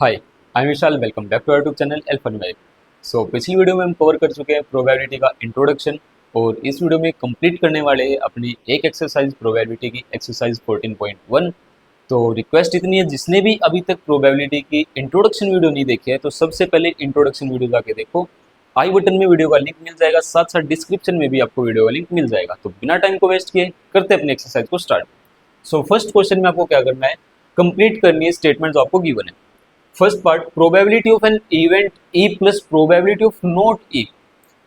Hi, I am Vishal. Welcome back to our YouTube channel एल्फनवेब। So पिछली video में हम कवर कर चुके हैं प्रोबेबिलिटी का इंट्रोडक्शन और इस वीडियो में कंप्लीट करने वाले हैं अपनी एक एक्सरसाइज प्रोबेबिलिटी की एक्सरसाइज 14.1। तो रिक्वेस्ट इतनी है, जिसने भी अभी तक प्रोबेबिलिटी की इंट्रोडक्शन वीडियो नहीं देखी है तो सबसे पहले इंट्रोडक्शन वीडियो जाके देखो। आई बटन में वीडियो का लिंक मिल जाएगा, साथ साथ डिस्क्रिप्शन में भी आपको वीडियो का लिंक मिल जाएगा। तो बिना टाइम को वेस्ट किए करते अपनी एक्सरसाइज को स्टार्ट। सो फर्स्ट क्वेश्चन में आपको क्या करना है, कंप्लीट करनी है स्टेटमेंट जो आपको गिवन है। First part, probability of an event E plus probability of not E.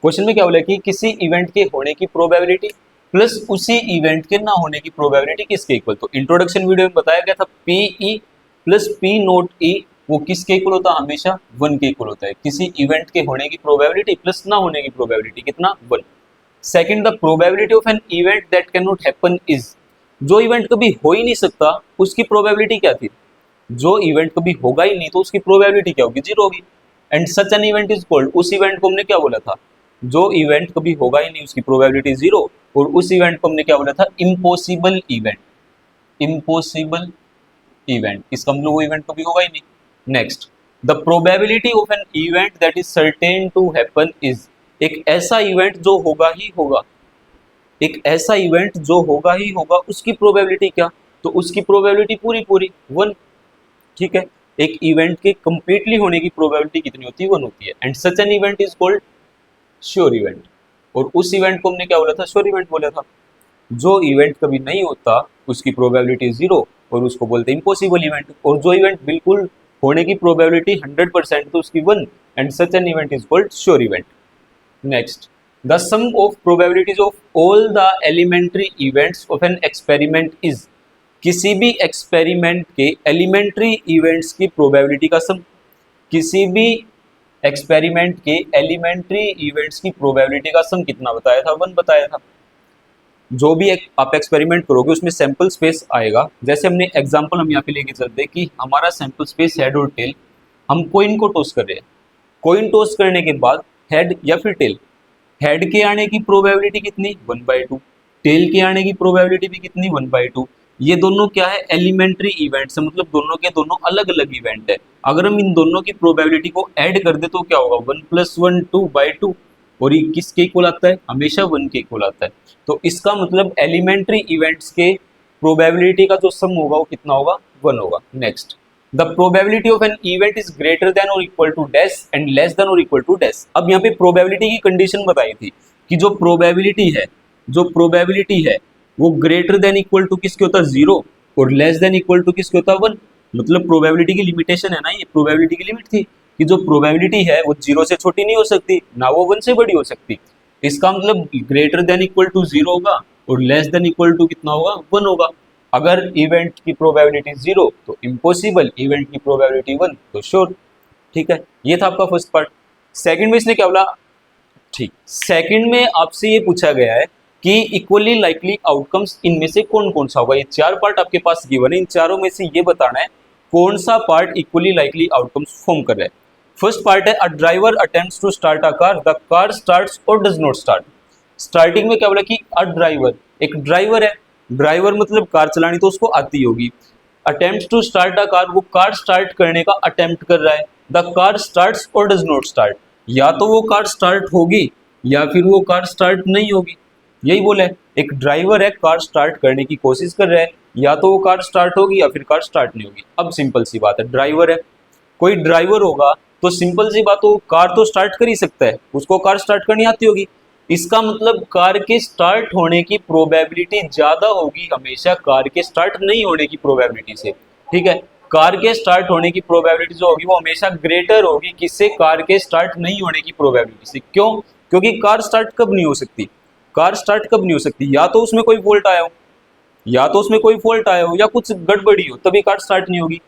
Question में क्या बोला कि किसी इवेंट के होने की प्रोबेबिलिटी प्लस उसी इवेंट के ना होने की प्रोबेबिलिटी किसके इक्वल। तो इंट्रोडक्शन वीडियो में बताया गया था P E plus P not E वो किसके इक्वल होता है, हमेशा 1 के इक्वल होता है। किसी इवेंट के होने की प्रोबेबिलिटी प्लस ना होने की प्रोबेबिलिटी कितना, 1। Second, the probability of an event that can not happen is. जो इवेंट कभी हो ही नहीं सकता उसकी प्रोबेबिलिटी क्या थी, जो इवेंट कभी होगा ही नहीं तो उसकी प्रोबेबिलिटी क्या होगी, 0 होगी। And such an event is called, उस इवेंट को हमने क्या बोला था, जो इवेंट कभी होगा ही नहीं उसकी प्रोबेबिलिटी 0, और उस इवेंट को हमने क्या बोला था, इम्पॉसिबल इवेंट। इम्पॉसिबल इवेंट, इसका मतलब वो इवेंट कभी होगा ही नहीं। Next, the probability of an event that is certain to happen is. एक ऐसा इवेंट जो होगा ही होगा, एक ऐसा इवेंट जो होगा ही होगा उसकी प्रोबेबिलिटी क्या, तो उसकी प्रोबेबिलिटी पूरी पूरी 1। ठीक है, एक इवेंट के कंप्लीटली होने की प्रोबेबिलिटी कितनी होती है, 1 होती है। And such an event is called sure event, और उस इवेंट को हमने क्या बोला था, श्योर इवेंट बोला था। जो इवेंट कभी नहीं होता उसकी प्रोबेबिलिटी 0 और उसको बोलते हैं इम्पॉसिबल इवेंट, और जो इवेंट बिल्कुल होने की प्रोबेबिलिटी 100% तो उसकी 1। And such an event is called sure event. Next, the sum of probabilities of all the elementary events of an experiment is. किसी भी एक्सपेरिमेंट के एलिमेंट्री इवेंट्स की प्रोबेबिलिटी का सम, किसी भी एक्सपेरिमेंट के एलिमेंट्री इवेंट्स की प्रोबेबिलिटी का सम कितना बताया था, 1 बताया था। जो भी आप एक्सपेरिमेंट करोगे उसमें सैंपल स्पेस आएगा। जैसे हमने एग्जांपल हम यहाँ पे लेके चलते हैं कि हमारा सैंपल स्पेस हेड और टेल, हम कोइन को टॉस कर रहे हैं। कोइन टॉस करने के बाद हेड या फिर टेल, हेड के आने की प्रोबेबिलिटी कितनी, 1/2। टेल के आने की प्रोबेबिलिटी भी कितनी, 1/2। ये दोनों क्या है, एलिमेंट्री इवेंट्स है, मतलब दोनों के दोनों अलग अलग इवेंट है। अगर हम इन दोनों की प्रोबेबिलिटी को ऐड कर दे तो क्या होगा, 1 + 1 2/2, और ये किसके इक्वल आता है, हमेशा 1 के इक्वल आता है। तो इसका मतलब एलिमेंट्री इवेंट्स के प्रोबेबिलिटी का जो सम होगा वो कितना होगा, 1 होगा। Next, the probability of an event is greater than और equal to dash and less than और इक्वल टू डैश। अब यहाँ पे प्रोबेबिलिटी की कंडीशन बताई थी कि जो प्रोबेबिलिटी है, जो प्रोबेबिलिटी है वो ग्रेटर देन इक्वल टू किसके होता है, 0, और लेस देन इक्वल टू किसके होता है, 1। मतलब प्रोबेबिलिटी की लिमिटेशन है ना, ये प्रोबेबिलिटी की लिमिट थी कि जो प्रोबेबिलिटी है वो 0 से छोटी नहीं हो सकती, ना वो 1 से बड़ी हो सकती। इसका मतलब ग्रेटर देन इक्वल टू 0 होगा और लेस देन इक्वल टू कितना होगा, 1 होगा। अगर इवेंट की प्रोबेबिलिटी 0 तो इम्पॉसिबल, इवेंट की प्रोबेबिलिटी 1 तो श्योर। ठीक है, ये था आपका फर्स्ट पार्ट। सेकंड में इसने क्या बोला, ठीक, सेकंड में आपसे ये पूछा गया है कि इक्वली लाइकली आउटकम्स इनमें से कौन कौन सा होगा। ये 4 पार्ट आपके पास गिवन है, इन चारों में से ये बताना है कौन सा part equally likely outcomes form कर रहा है। फर्स्ट पार्ट है, a driver attempts to start a car, the car starts और डज नॉट स्टार्ट। स्टार्टिंग में क्या बोला कि अ ड्राइवर, एक ड्राइवर है, ड्राइवर मतलब कार चलानी तो उसको आती होगी। Attempts to start a car, वो कार स्टार्ट करने का अटेम्प्ट कर रहा है। द कार स्टार्ट्स और डज नॉट स्टार्ट, या तो वो कार स्टार्ट होगी या फिर वो कार स्टार्ट नहीं होगी। यही बोला है, एक ड्राइवर है, कार स्टार्ट करने की कोशिश कर रहा है, या तो वो कार स्टार्ट होगी या फिर कार स्टार्ट नहीं होगी। अब सिंपल सी बात है, ड्राइवर है, कोई ड्राइवर होगा तो सिंपल सी बात हो, कार तो स्टार्ट कर ही सकता है, उसको कार स्टार्ट करनी आती होगी। इसका मतलब कार के स्टार्ट होने की प्रोबेबिलिटी ज्यादा होगी हमेशा कार के स्टार्ट नहीं होने की प्रोबेबिलिटी से। ठीक है, कार के स्टार्ट होने की प्रोबेबिलिटी जो होगी वो हमेशा ग्रेटर होगी किससे, कार के स्टार्ट नहीं होने की प्रोबेबिलिटी से। क्यों, क्योंकि कार स्टार्ट कब नहीं हो सकती, कार स्टार्ट कब नहीं हो सकती, या तो उसमें कोई फॉल्ट आया हो, या तो उसमें कोई फॉल्ट आया हो या कुछ गड़बड़ी हो तभी कार स्टार्ट नहीं होगी।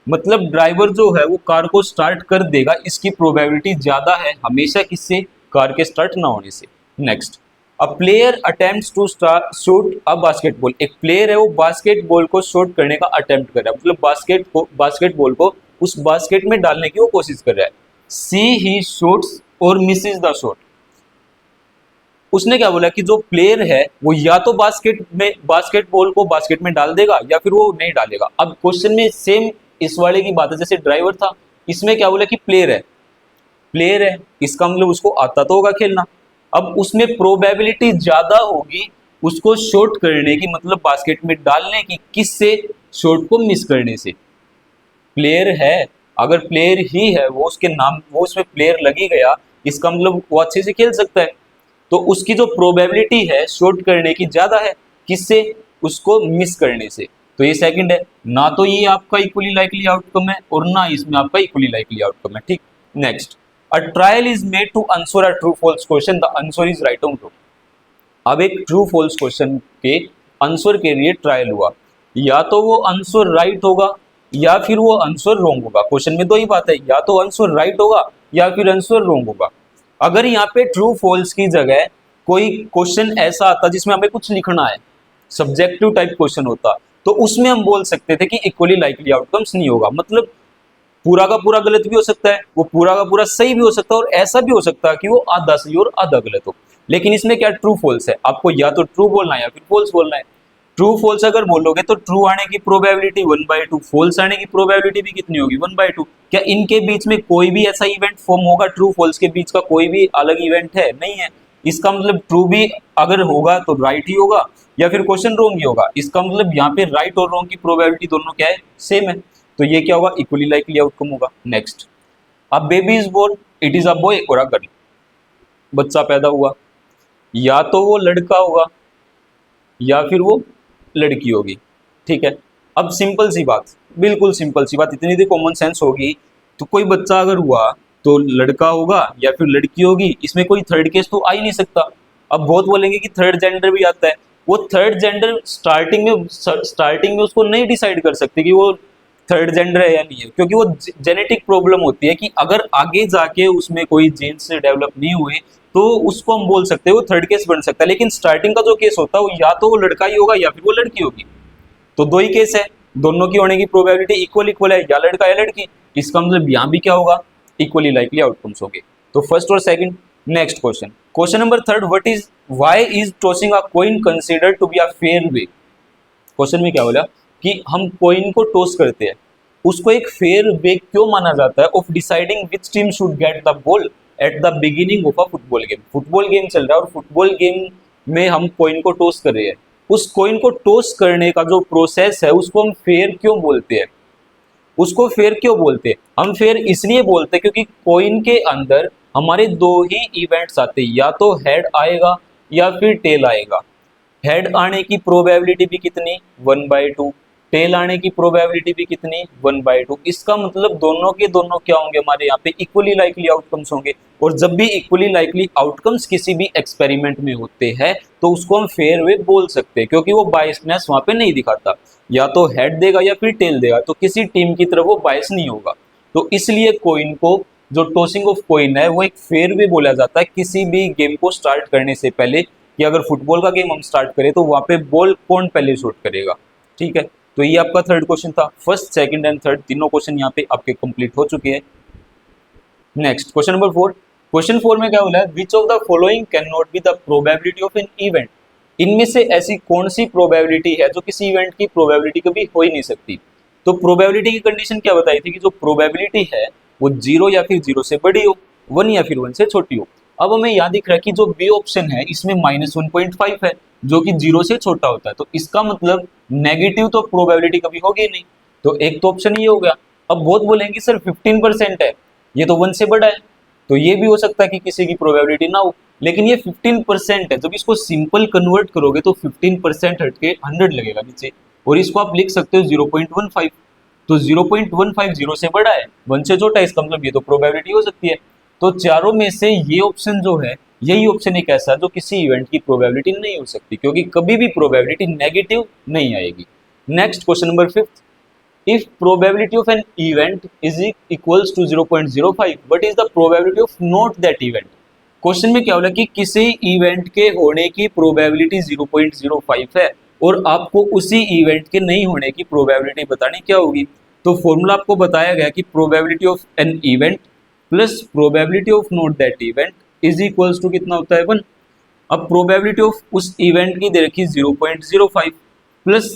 मतलब ड्राइवर जो है वो कार को स्टार्ट कर देगा, इसकी प्रोबेबिलिटी ज्यादा है हमेशा किससे, कार के स्टार्ट ना होने से। Next, a player attempts to shoot a basketball, एक प्लेयर है वो बास्केटबॉल को शॉट करने का अटेम्प्ट कर रहा है, मतलब बास्केटबॉल को उस बास्केट में डालने की वो कोशिश कर रहा है। सी ही शूट्स और मिसेस द शॉट। उसने क्या बोला कि जो प्लेयर है वो या तो बास्केटबॉल को बास्केट में डाल देगा या फिर वो नहीं डालेगा। अब क्वेश्चन में सेम इस वाले की बात है, जैसे ड्राइवर था, इसमें क्या बोला कि प्लेयर है, प्लेयर है इसका मतलब उसको आता तो होगा खेलना। अब उसमें प्रोबेबिलिटी ज्यादा होगी उसको शॉट करने की, मतलब बास्केट में डालने की, किससे? शॉट को मिस करने से। प्लेयर है, अगर प्लेयर ही है वो, उसके नाम वो उसमें प्लेयर लगी गया, इसका मतलब वो अच्छे से खेल सकता है। तो उसकी जो प्रोबेबिलिटी है शॉट करने की ज्यादा है, किससे? उसको मिस करने से। तो ये सेकंड है। ना तो ये आपका इक्वली लाइकली आउटकम है और ना इसमें आपका इक्वली लाइकली आउटकम है। ठीक, next, a trial is made to answer a true false question, the answer is right और रॉन्ग। अब एक ट्रू फॉल्स क्वेश्चन के आंसर के लिए ट्रायल हुआ, या तो वो आंसर राइट होगा या फिर वो आंसर रॉन्ग होगा। क्वेश्चन में दो ही बात है, या तो आंसर राइट होगा या फिर आंसर रॉन्ग होगा। अगर यहाँ पे ट्रू फॉल्स की जगह कोई क्वेश्चन ऐसा आता जिसमें हमें कुछ लिखना है, सब्जेक्टिव टाइप क्वेश्चन होता, तो उसमें हम बोल सकते थे कि इक्वली लाइकली आउटकम्स नहीं होगा। मतलब पूरा का पूरा गलत भी हो सकता है, वो पूरा का पूरा सही भी हो सकता है, और ऐसा भी हो सकता है कि वो आधा सही और आधा गलत हो। लेकिन इसमें क्या ट्रू फॉल्स है, आपको या तो ट्रू बोलना है या फिर फॉल्स बोलना है। ट्रू फॉल्स अगर बोलोगे तो ट्रू आने की प्रोबेबिलिटी 1/2, फॉल्स आने की प्रोबेबिलिटी भी कितनी होगी? 1/2। क्या इनके बीच में कोई भी ऐसा इवेंट फॉर्म होगा? ट्रू फॉल्स के बीच का कोई भी अलग इवेंट है? नहीं है। इसका मतलब ट्रू भी अगर होगा तो राइट ही होगा या फिर क्वेश्चन रॉन्ग ही होगा। इसका मतलब यहाँ पे राइट और रॉन्ग की प्रोबेबिलिटी दोनों क्या है? सेम है। तो ये क्या होगा? इक्वली लाइकली आउटकम होगा। नेक्स्ट, अब baby is born, it is a boy और अ गर्ल। बच्चा पैदा हुआ, या तो वो लड़का होगा या फिर वो लड़की होगी। ठीक है, अब सिंपल सी बात, बिल्कुल सिंपल सी बात, इतनी सी कॉमन सेंस होगी। तो कोई बच्चा अगर हुआ तो लड़का होगा या फिर लड़की होगी, इसमें कोई थर्ड केस तो आ ही नहीं सकता। अब बहुत बोलेंगे कि थर्ड जेंडर भी आता है, वो थर्ड जेंडर स्टार्टिंग में उसको नहीं डिसाइड कर सकते कि वो थर्ड जेंडर है या नहीं है, क्योंकि वो जेनेटिक प्रॉब्लम होती है कि अगर आगे जाके उसमें कोई जीन्स डेवलप नहीं हुए तो उसको हम बोल सकते हैं वो थर्ड केस बन सकता है। लेकिन स्टार्टिंग का जो केस होता है वो या तो वो लड़का ही होगा या फिर वो लड़की होगी। तो दो ही केस है, दोनों की होने की प्रोबेबिलिटी इक्वल इक्वल है, या लड़का या लड़की। इसका मतलब यहाँ भी क्या होगा? इक्वली लाइकली आउटकम्स होंगे। तो फर्स्ट और second. Next question, question number third, why is tossing a coin considered to be a fair way. Question में क्या बोला कि हम कॉइन को टॉस करते हैं, उसको एक फेयर वे क्यों माना जाता है of deciding which team should get the ball at the beginning of a football game. Football game चल रहा है और फुटबॉल गेम में हम कॉइन को टॉस कर रहे हैं, उस कॉइन को टॉस करने का जो प्रोसेस है उसको हम फेयर क्यों बोलते हैं? उसको फेयर क्यों बोलते हैं? हम फेयर इसलिए बोलते हैं क्योंकि कॉइन के अंदर हमारे दो ही इवेंट्स आते हैं, या तो हेड आएगा या फिर टेल आएगा। हेड आने की प्रोबेबिलिटी भी कितनी? 1/2। टेल आने की प्रोबेबिलिटी भी कितनी? 1/2। इसका मतलब दोनों के दोनों क्या होंगे? हमारे यहाँ पे इक्वली लाइकली आउटकम्स होंगे। और जब भी इक्वली लाइकली आउटकम्स किसी भी एक्सपेरिमेंट में होते हैं तो उसको हम फेयर वे बोल सकते हैं, क्योंकि वो बायसनेस वहां पे नहीं दिखाता। या तो हेड देगा या फिर टेल देगा, तो किसी टीम की तरफ वो बायस नहीं होगा। तो इसलिए कॉइन को, जो टॉसिंग ऑफ कॉइन है, वो एक फेयर वे बोला जाता है किसी भी गेम को स्टार्ट करने से पहले। कि अगर फुटबॉल का गेम हम स्टार्ट करें तो वहां पे बॉल कौन पहले शॉट करेगा। ठीक है, तो ये आपका थर्ड क्वेश्चन था। फर्स्ट, सेकंड एंड थर्ड तीनों क्वेश्चन यहाँ पे आपके कंप्लीट हो चुके हैं। Next, question number 4। क्वेश्चन 4 में क्या बोला है? Which of the following can not be the probability of an event. इनमें से ऐसी कौन सी प्रोबेबिलिटी है जो किसी इवेंट की प्रोबेबिलिटी कभी हो ही नहीं सकती। तो प्रोबेबिलिटी की कंडीशन क्या बताई थी कि जो प्रोबेबिलिटी है वो 0 या फिर 0 से बड़ी हो, 1 या फिर 1 से छोटी हो। अब हमें यहाँ दिख रहा है कि जो बी ऑप्शन है इसमें -1.5 है, जो कि 0 से छोटा होता है। तो इसका मतलब नेगेटिव तो प्रोबेबिलिटी कभी होगी नहीं। तो एक तो ऑप्शन ये हो गया। अब बहुत बोलेंगे सर 15% है, ये तो 1 से बड़ा है। तो ये भी हो सकता है कि किसी की प्रोबेबिलिटी ना हो, लेकिन ये 15% है। जब इसको सिंपल कन्वर्ट करोगे तो 15% हट के 100 लगेगा नीचे, और इसको आप लिख सकते हो 0.15। तो 0.15 0 से बड़ा है, 1 से छोटा है, इसका मतलब ये तो प्रोबेबिलिटी हो सकती है। तो चारों में से ये ऑप्शन जो है, यही ऑप्शन एक ऐसा है जो किसी इवेंट की प्रोबेबिलिटी नहीं हो सकती, क्योंकि कभी भी प्रोबेबिलिटी नेगेटिव नहीं आएगी। Next, question number 5। If probability of an event is equals to 0.05, what is the probability of not that event? Question में क्या बोला कि किसी इवेंट के होने की प्रोबेबिलिटी 0.05 है और आपको उसी इवेंट के नहीं होने की प्रोबेबिलिटी बतानी क्या होगी। तो फॉर्मूला आपको बताया गया कि probability of an event plus probability of not that event is equals to कितना होता है? 1। अब प्रोबेबिलिटी ऑफ उस इवेंट की दे रखी 0.05 plus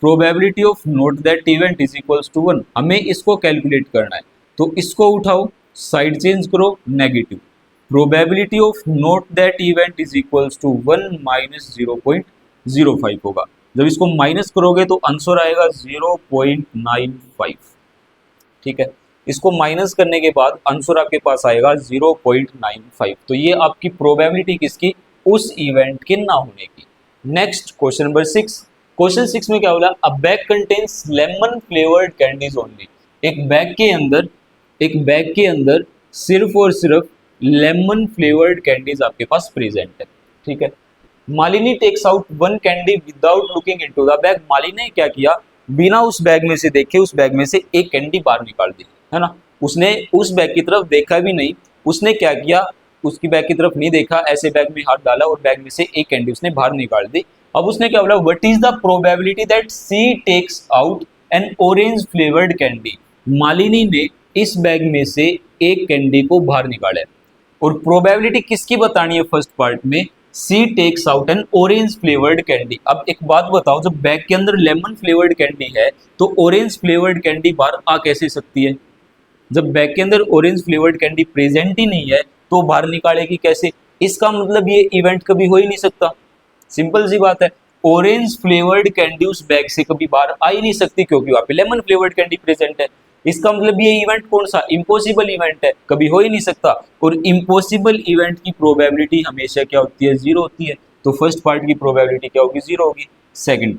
probability of not that event is equals to 1। हमें इसको कैलकुलेट करना है। तो इसको उठाओ, साइड चेंज करो, negative. Probability of not that event is equals to 1 minus 0.05 होगा। जब इसको माइनस करोगे तो आंसर आएगा 0.95। ठीक है, इसको माइनस करने के बाद आंसर आपके पास आएगा 0.95। तो ये आपकी प्रोबेबिलिटी किसकी, उस इवेंट के ना होने की। Next question number 6। क्वेश्चन 6 में क्या बोला, अ bag contains lemon flavoured candies only. एक बैग के अंदर सिर्फ और सिर्फ लेमन फ्लेवर्ड कैंडीज आपके पास प्रेजेंट है। ठीक है, Malini takes out one candy without looking into the bag. Malini ने क्या किया, बिना उस बैग में से देखे उस बैग में से एक कैंडी बाहर निकाल दी, है ना। उसने उस बैग की तरफ देखा भी नहीं, उसने क्या किया, उसकी बैग की तरफ नहीं देखा, ऐसे बैग में हाथ डाला और बैग में से एक कैंडी उसने बाहर निकाल दी। अब उसने क्या बोला, what is the probability that she takes out an orange flavoured candy. Malini ने इस बैग में से एक कैंडी को बाहर निकाला है और प्रोबेबिलिटी किसकी बतानी है, फर्स्ट पार्ट में she takes out an orange flavoured candy. अब एक बात बताओ, जब बैग के अंदर लेमन फ्लेवर्ड कैंडी है तो ऑरेंज फ्लेवर्ड कैंडी बाहर आ कैसे सकती है। जब बैग के अंदर ऑरेंज फ्लेवर्ड कैंडी प्रेजेंट ही नहीं है तो बाहर निकालेगी कैसे। इसका मतलब ये इवेंट कभी हो ही नहीं सकता। सिंपल सी बात है, ऑरेंज फ्लेवर्ड कैंडी उस बैग से कभी बाहर आ ही नहीं सकती क्योंकि वहां पे लेमन फ्लेवर्ड कैंडी प्रेजेंट है। इसका मतलब ये इवेंट कौन सा, इम्पॉसिबल इवेंट है, कभी हो ही नहीं सकता। और इम्पॉसिबल इवेंट की प्रोबेबिलिटी हमेशा क्या होती है, जीरो होती है। तो फर्स्ट पार्ट की प्रोबेबिलिटी क्या होगी, जीरो होगी। सेकंड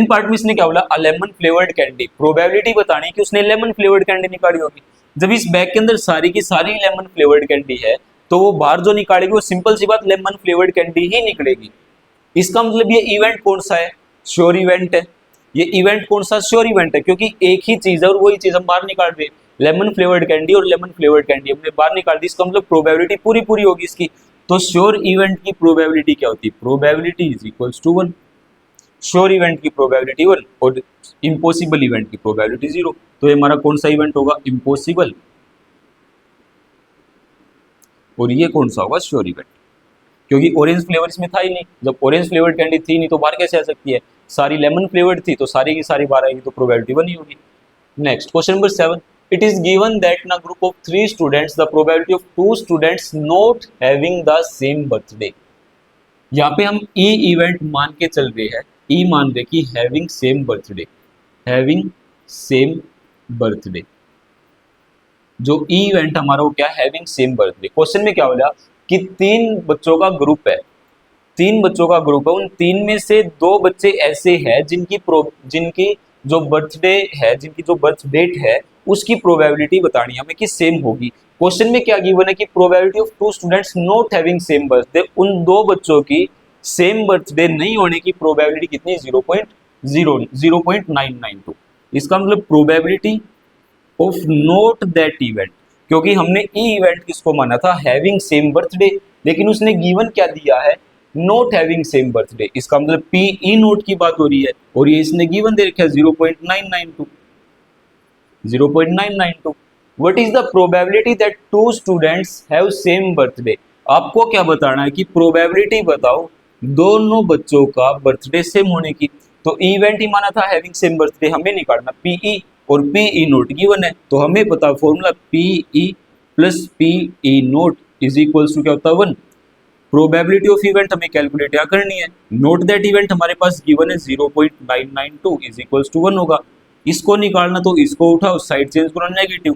पार्ट में इसने क्या बोला, a lemon flavoured candy. Probability बतानी कि उसने लेमन फ्लेवर्ड कैंडी निकाली होगी। जब इस बैग के अंदर सारी की सारी लेमन फ्लेवर्ड कैंडी है तो वो बाहर जो निकालेगी वो सिंपल सी बात लेमन फ्लेवर्ड कैंडी ही निकलेगी। इसका मतलब ये इवेंट कौन सा है, श्योर इवेंट है। ये इवेंट कौन सा, श्योर इवेंट है, क्योंकि एक ही चीज है और वही चीज हम बाहर निकाल रहे हैं। लेमन फ्लेवर्ड कैंडी और लेमन फ्लेवर्ड कैंडी हमने बाहर निकाल दी, इसका मतलब प्रोबेबिलिटी पूरी पूरी होगी इसकी। तो श्योर इवेंट की प्रोबेबिलिटी क्या होती है, probability is equals to 1। Sure event की प्रोबेबिलिटी 1 और इम्पॉसिबल इवेंट की प्रोबेबिलिटी 0। तो ये हमारा कौन सा इवेंट होगा, इम्पॉसिबल। और ये कौन सा होगा, श्योर इवेंट, क्योंकि ऑरेंज फ्लेवर इसमें था ही नहीं। जब ऑरेंज फ्लेवर्ड कैंडी थी नहीं तो बाहर कैसे आ सकती है, सारी लेमन फ्लेवर्ड थी तो सारी की सारी बाहर आएगी, तो प्रोबेबिलिटी 1 ही होगी। Next question number 7। It is given that in a group of 3 students the probability of 2 students not having the same birthday. यहाँ पे हम ई इवेंट मान के चल रहे हैं, ई मान रहे कि having same birthday, having same birthday. जो ई इवेंट हमारा वो क्या, हैविंग सेम बर्थडे। क्वेश्चन में क्या बोला कि 3 बच्चों का ग्रुप है, 3 बच्चों का ग्रुप है, उन 3 में से 2 बच्चे ऐसे हैं जिनकी जो बर्थडे है, जिनकी जो बर्थ डेट है उसकी प्रोबेबिलिटी बतानी है हमें कि सेम होगी। क्वेश्चन में क्या गिवन है कि probability of 2 students not having same birthday, उन 2 बच्चों की सेम बर्थडे नहीं होने की प्रोबेबिलिटी कितनी, 0.992। इसका मतलब probability of not that event, क्योंकि हमने ई इवेंट किसको माना था, हैविंग सेम बर्थडे, लेकिन उसने गिवन क्या दिया है, नॉट हैविंग सेम बर्थडे। इसका मतलब पी ई नोट की बात हो रही है और ये इसने गिवन दे रखा है 0.992। 0.992। What is the probability that 2 students have same birthday. आपको क्या बताना है कि प्रोबेबिलिटी बताओ दोनों बच्चों का बर्थडे सेम होने की। तो इवेंट ही माना था हैविंग सेम बर्थडे, हमें निकालना पीई और पीई नोट गिवन है, तो हमें पता formula P E plus P E not is equals to क्या होता है, 1। प्रोबेबिलिटी ऑफ इवेंट हमें कैलकुलेट क्या करनी है, नोट दैट इवेंट हमारे पास गिवन है 0.992 इज इक्वल्स टू 1 होगा। इसको निकालना तो इसको उठाओ, साइड चेंज करो, negative.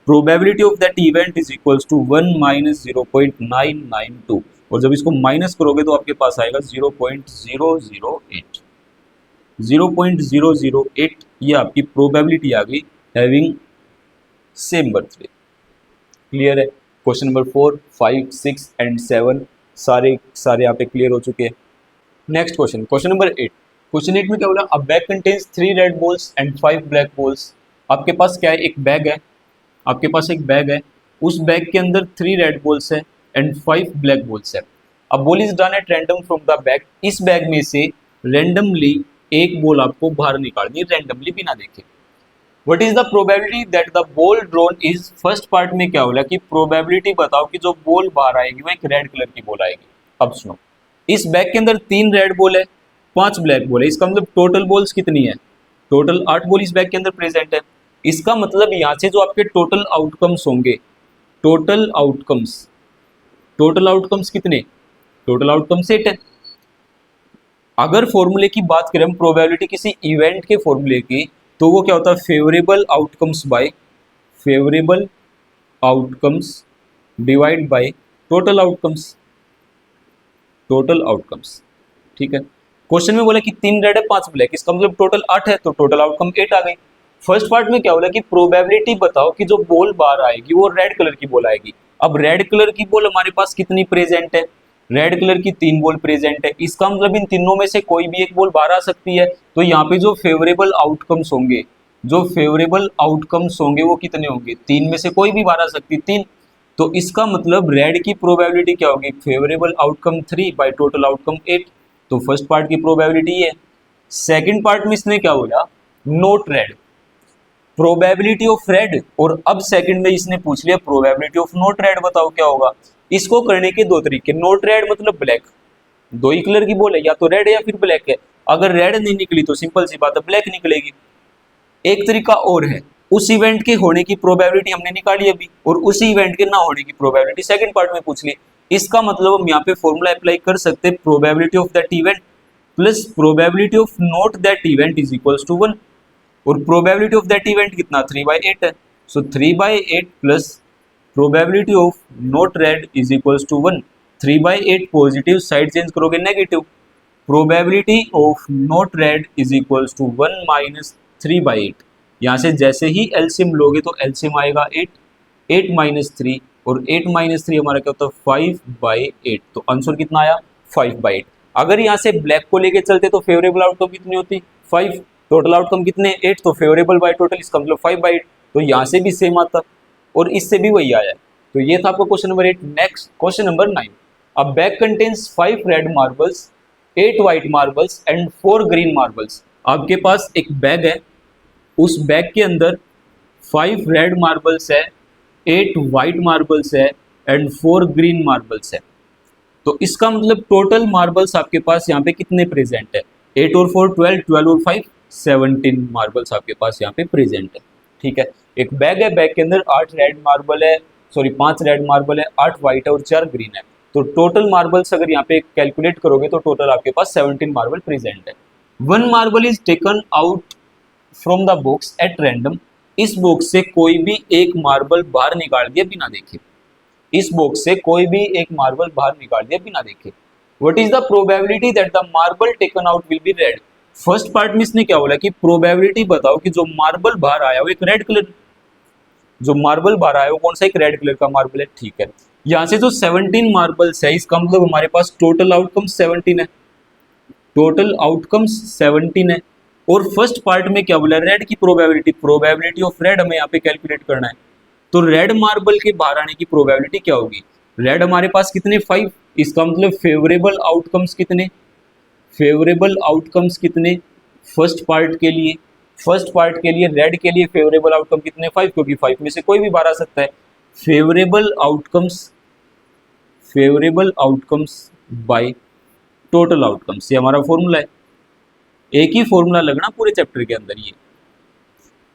Probability of that event is equals to 1 minus 0.992 और जब इसको माइनस करोगे तो आपके पास आएगा 0.008। 0.008 ये आपकी प्रोबेबिलिटी आ गई हैविंग सेम बर्थडे। क्लियर है। क्वेश्चन नंबर 4, 5, 6 एंड 7 सारे यहाँ पे क्लियर हो चुके हैं। Next question, question number 8। Question 8 में क्या बोला, अ bag contains 3 red balls and 5 black balls. आपके पास क्या है, एक बैग है, आपके पास एक बैग है, उस बैग के अंदर 3 रेड बॉल्स है एंड 5 ब्लैक बॉल्स है। अब ball is done at random from the bag. इस बैग में से रैंडमली एक बॉल आपको बाहर निकालनी है, रैंडमली बिना देखे। What is the probability that the ball drawn is, first part में क्या बोला कि प्रोबेबिलिटी बताओ कि जो बॉल बाहर आएगी वो एक रेड कलर की बॉल आएगी। अब सुनो, इस बैग के अंदर 3 रेड बॉल है, 5 ब्लैक बॉल है, इसका मतलब टोटल बॉल्स कितनी है, टोटल 8 बॉल इस बैग के अंदर प्रेजेंट है। इसका मतलब यहाँ से जो आपके टोटल आउटकम्स होंगे, टोटल आउटकम्स कितने, टोटल आउटकम्स 8 है। अगर फॉर्मूले की बात करें हम प्रोबेबिलिटी किसी इवेंट के फॉर्मूले की, तो वो क्या होता है, favourable outcomes by favourable outcomes divide by total outcomes, total outcomes. ठीक है, क्वेश्चन में बोला कि 3 रेड है 5 ब्लैक, इसका मतलब टोटल 8 है, तो टोटल आउटकम 8 आ गई। फर्स्ट पार्ट में क्या बोला कि प्रोबेबिलिटी बताओ कि जो बॉल बाहर आएगी वो रेड कलर की बॉल आएगी। अब रेड कलर की बॉल हमारे पास कितनी प्रेजेंट है, रेड कलर की 3 बॉल प्रेजेंट है, इसका मतलब इन तीनों में से कोई भी एक बॉल बाहर आ सकती है। तो यहाँ पे जो फेवरेबल आउटकम्स होंगे, जो फेवरेबल आउटकम्स होंगे वो कितने होंगे, 3 में से कोई भी बाहर आ सकती, 3। तो इसका मतलब रेड की प्रोबेबिलिटी क्या होगी, favourable outcome 3 by total outcome 8। तो फर्स्ट पार्ट की प्रोबेबिलिटी है। सेकंड पार्ट में इसने क्या बोला, note red, probability of red, और अब सेकंड में इसने पूछ लिया प्रोबेबिलिटी ऑफ नोट रेड, बताओ क्या होगा। इसको करने के दो तरीके, नोट रेड मतलब ब्लैक, दो ही कलर की बोले, या तो रेड है या फिर ब्लैक है। अगर रेड नहीं निकली तो सिंपल सी बात है ब्लैक निकलेगी। एक तरीका और है, उस इवेंट के होने की प्रोबेबिलिटी हमने निकाली अभी, और उसी इवेंट के ना होने की प्रोबेबिलिटी सेकंड पार्ट में पूछ ली। इसका मतलब हम यहाँ पे फॉर्मूला अप्लाई कर सकते हैं, probability of that event plus probability of not that event is equals to 1, और प्रोबेबिलिटी ऑफ दैट इवेंट कितना 3/8 है। So 3/8 plus probability of not red is equals to 1। 3/8 positive side change करोगे negative, probability of not red is equals to 1 minus 3/8। यहाँ से जैसे ही LCM लोगे तो LCM आएगा 8, 8 माइनस 3, और 8 माइनस 3 हमारा क्या होता है 5/8। तो आंसर कितना आया 5/8। अगर यहाँ से ब्लैक को लेके चलते तो फेवरेबल आउटकम कितनी होती 5, टोटल आउटकम कितने 8, तो फेवरेबल बाय टोटल इसका मतलब 5/8। तो यहाँ से भी सेम आता और इससे भी वही आया है। तो ये था आपका question number 8। Next question number 9, a bag contains 5 red marbles, 8 white marbles and 4 green marbles. आपके पास एक बैग है, उस बैग के अंदर 5 रेड मार्बल्स है, 8 व्हाइट मार्बल्स है एंड 4 ग्रीन मार्बल्स है। तो इसका मतलब टोटल मार्बल्स आपके पास यहाँ पे कितने प्रेजेंट है, 8 और 4 12, 12 और 5 17 मार्बल्स आपके पास यहाँ पे प्रेजेंट है। ठीक है, एक बैग है, बैग के अंदर 8 रेड मार्बल है, सॉरी 5 रेड मार्बल है, 8 व्हाइट है और 4 ग्रीन है। तो टोटल मार्बल्स अगर यहाँ पे कैलकुलेट करोगे तो टोटल आपके पास 17 मार्बल प्रेजेंट है। 1 marble is taken out from the box at random. इस बॉक्स से कोई भी एक मार्बल बाहर निकाल दिया बिना देखे, इस बॉक्स से कोई भी एक मार्बल बाहर निकाल दिया बिना देखे। What is the probability that the marble taken out will be red. First part में इसने क्या बोला कि प्रोबेबिलिटी बताओ कि जो मार्बल बाहर आया वो एक रेड कलर, जो मार्बल बाहर आया वो कौन सा एक रेड कलर का मार्बल है। ठीक है, यहाँ से जो 17 मार्बल्स है इसका मतलब हमारे पास टोटल आउटकम 17 है, टोटल आउटकम्स 17 है। और फर्स्ट पार्ट में क्या बोला, रेड की प्रोबेबिलिटी, प्रोबेबिलिटी ऑफ रेड हमें यहाँ पे कैलकुलेट करना है। तो रेड मार्बल के बाहर आने की प्रोबेबिलिटी क्या होगी, रेड हमारे पास कितने 5, इसका मतलब फेवरेबल आउटकम्स कितने, फेवरेबल आउटकम्स कितने फर्स्ट पार्ट के लिए, फर्स्ट पार्ट के लिए रेड के लिए फेवरेबल आउटकम कितने 5, क्योंकि 5 में से कोई भी बाहर आ सकता है। Favourable outcomes, favourable outcomes bye total outcomes, ये हमारा फॉर्मूला है। एक ही फॉर्मूला लगना पूरे चैप्टर के अंदर, ये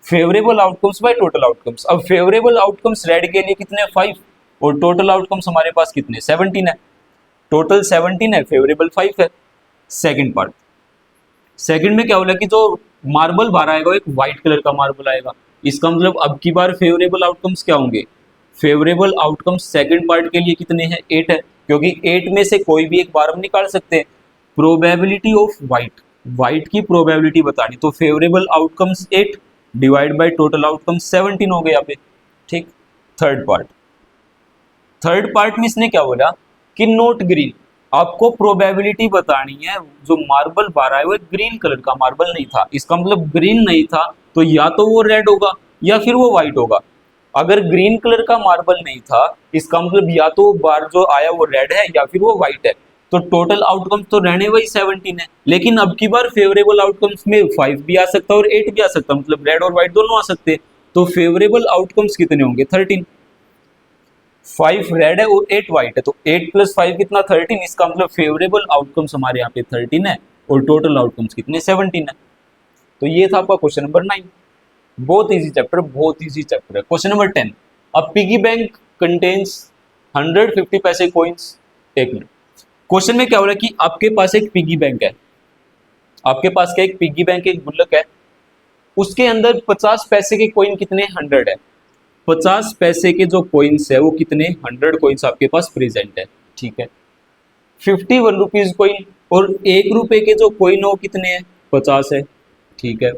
favourable outcomes bye total outcomes. अब फेवरेबल आउटकम्स रेड के लिए कितने 5, और टोटल आउटकम्स हमारे पास कितने 17 है, टोटल 17 है, फेवरेबल 5 है। सेकंड पार्ट, सेकंड में क्या बोला कि जो मार्बल बाहर आएगा वो एक व्हाइट कलर का मार्बल आएगा। इसका मतलब अब की बार फेवरेबल आउटकम्स क्या होंगे, फेवरेबल आउटकम्स सेकंड पार्ट के लिए कितने हैं 8 है, क्योंकि 8 में से कोई भी एक बार हम निकाल सकते हैं। प्रोबेबिलिटी ऑफ व्हाइट, व्हाइट की प्रोबेबिलिटी बतानी, तो favourable outcomes 8 divide by total outcomes 17 हो गए यहाँ पे। ठीक, थर्ड पार्ट, थर्ड पार्ट में इसने क्या बोला कि नोट ग्रीन, आपको प्रोबेबिलिटी बतानी है जो मार्बल बाहर आया वो ग्रीन कलर का मार्बल नहीं था, इसका मतलब ग्रीन नहीं था तो या तो वो रेड होगा या फिर वो व्हाइट होगा। अगर ग्रीन कलर का मार्बल नहीं था इसका मतलब या तो बाहर जो आया वो रेड है या फिर वो व्हाइट है। तो टोटल आउटकम्स तो रहने वही 17 है, लेकिन अब की बार फेवरेबल आउटकम्स में 5 भी आ सकता है और 8 भी आ सकता है, मतलब रेड और व्हाइट दोनों आ सकते हैं। तो फेवरेबल आउटकम्स कितने होंगे 13, 5 रेड है और 8 व्हाइट है, तो 8 प्लस 5 कितना 13, इसका मतलब फेवरेबल आउटकम्स हमारे यहाँ पे 13 है और टोटल आउटकम्स कितने 17 है। तो ये था आपका क्वेश्चन नंबर 9। बहुत इजी चैप्टर, बहुत इजी चैप्टर है। क्वेश्चन नंबर 10, अ पिगी बैंक कंटेन्स 150 पैसे कॉइन्स। एक मिनट, क्वेश्चन में क्या हो रहा है कि आपके पास एक पिगी बैंक है, आपके पास क्या एक पिगी बैंक, एक गुल्लक है, उसके अंदर 50 पैसे के कॉइन कितने 100 है। 50 पैसे के जो कॉइन्स है वो कितने 100 कॉइन्स आपके पास प्रेजेंट है, ठीक है। 51 रुपीज कॉइन और 1 रुपए के जो कॉइन हो कितने हैं 50 है, ठीक है।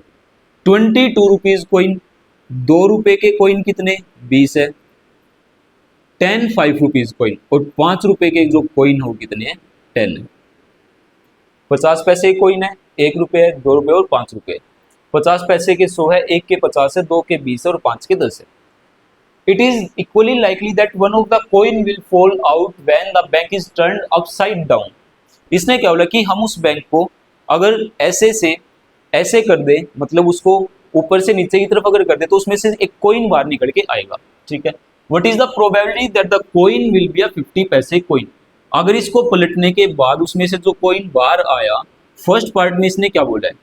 22 रुपीज कॉइन, 2 रुपए के कॉइन कितने 20 है। 10 5 रुपीज कॉइन और 5 रुपए के जो कॉइन हो कितने हैं 10 है। 50 पैसे कॉइन है, 1 रुपए है, 2 रुपए और 5 रुपए। 50 पैसे के 100 है, 1 के 50 है, 2 के 20 है और 5 के 10 है। It is equally likely that one of the coin will fall out when the bank is turned upside down. इसने क्या बोला कि हम उस बैंक को अगर ऐसे से ऐसे कर दे, मतलब उसको ऊपर से नीचे की तरफ अगर कर दे तो उसमें से एक कॉइन बाहर निकल के आएगा, ठीक है। What is the probability that the coin will be a 50 पैसे कॉइन? अगर इसको पलटने के बाद उसमें से जो कॉइन बाहर आया, फर्स्ट पार्ट में इसने क्या बोला है,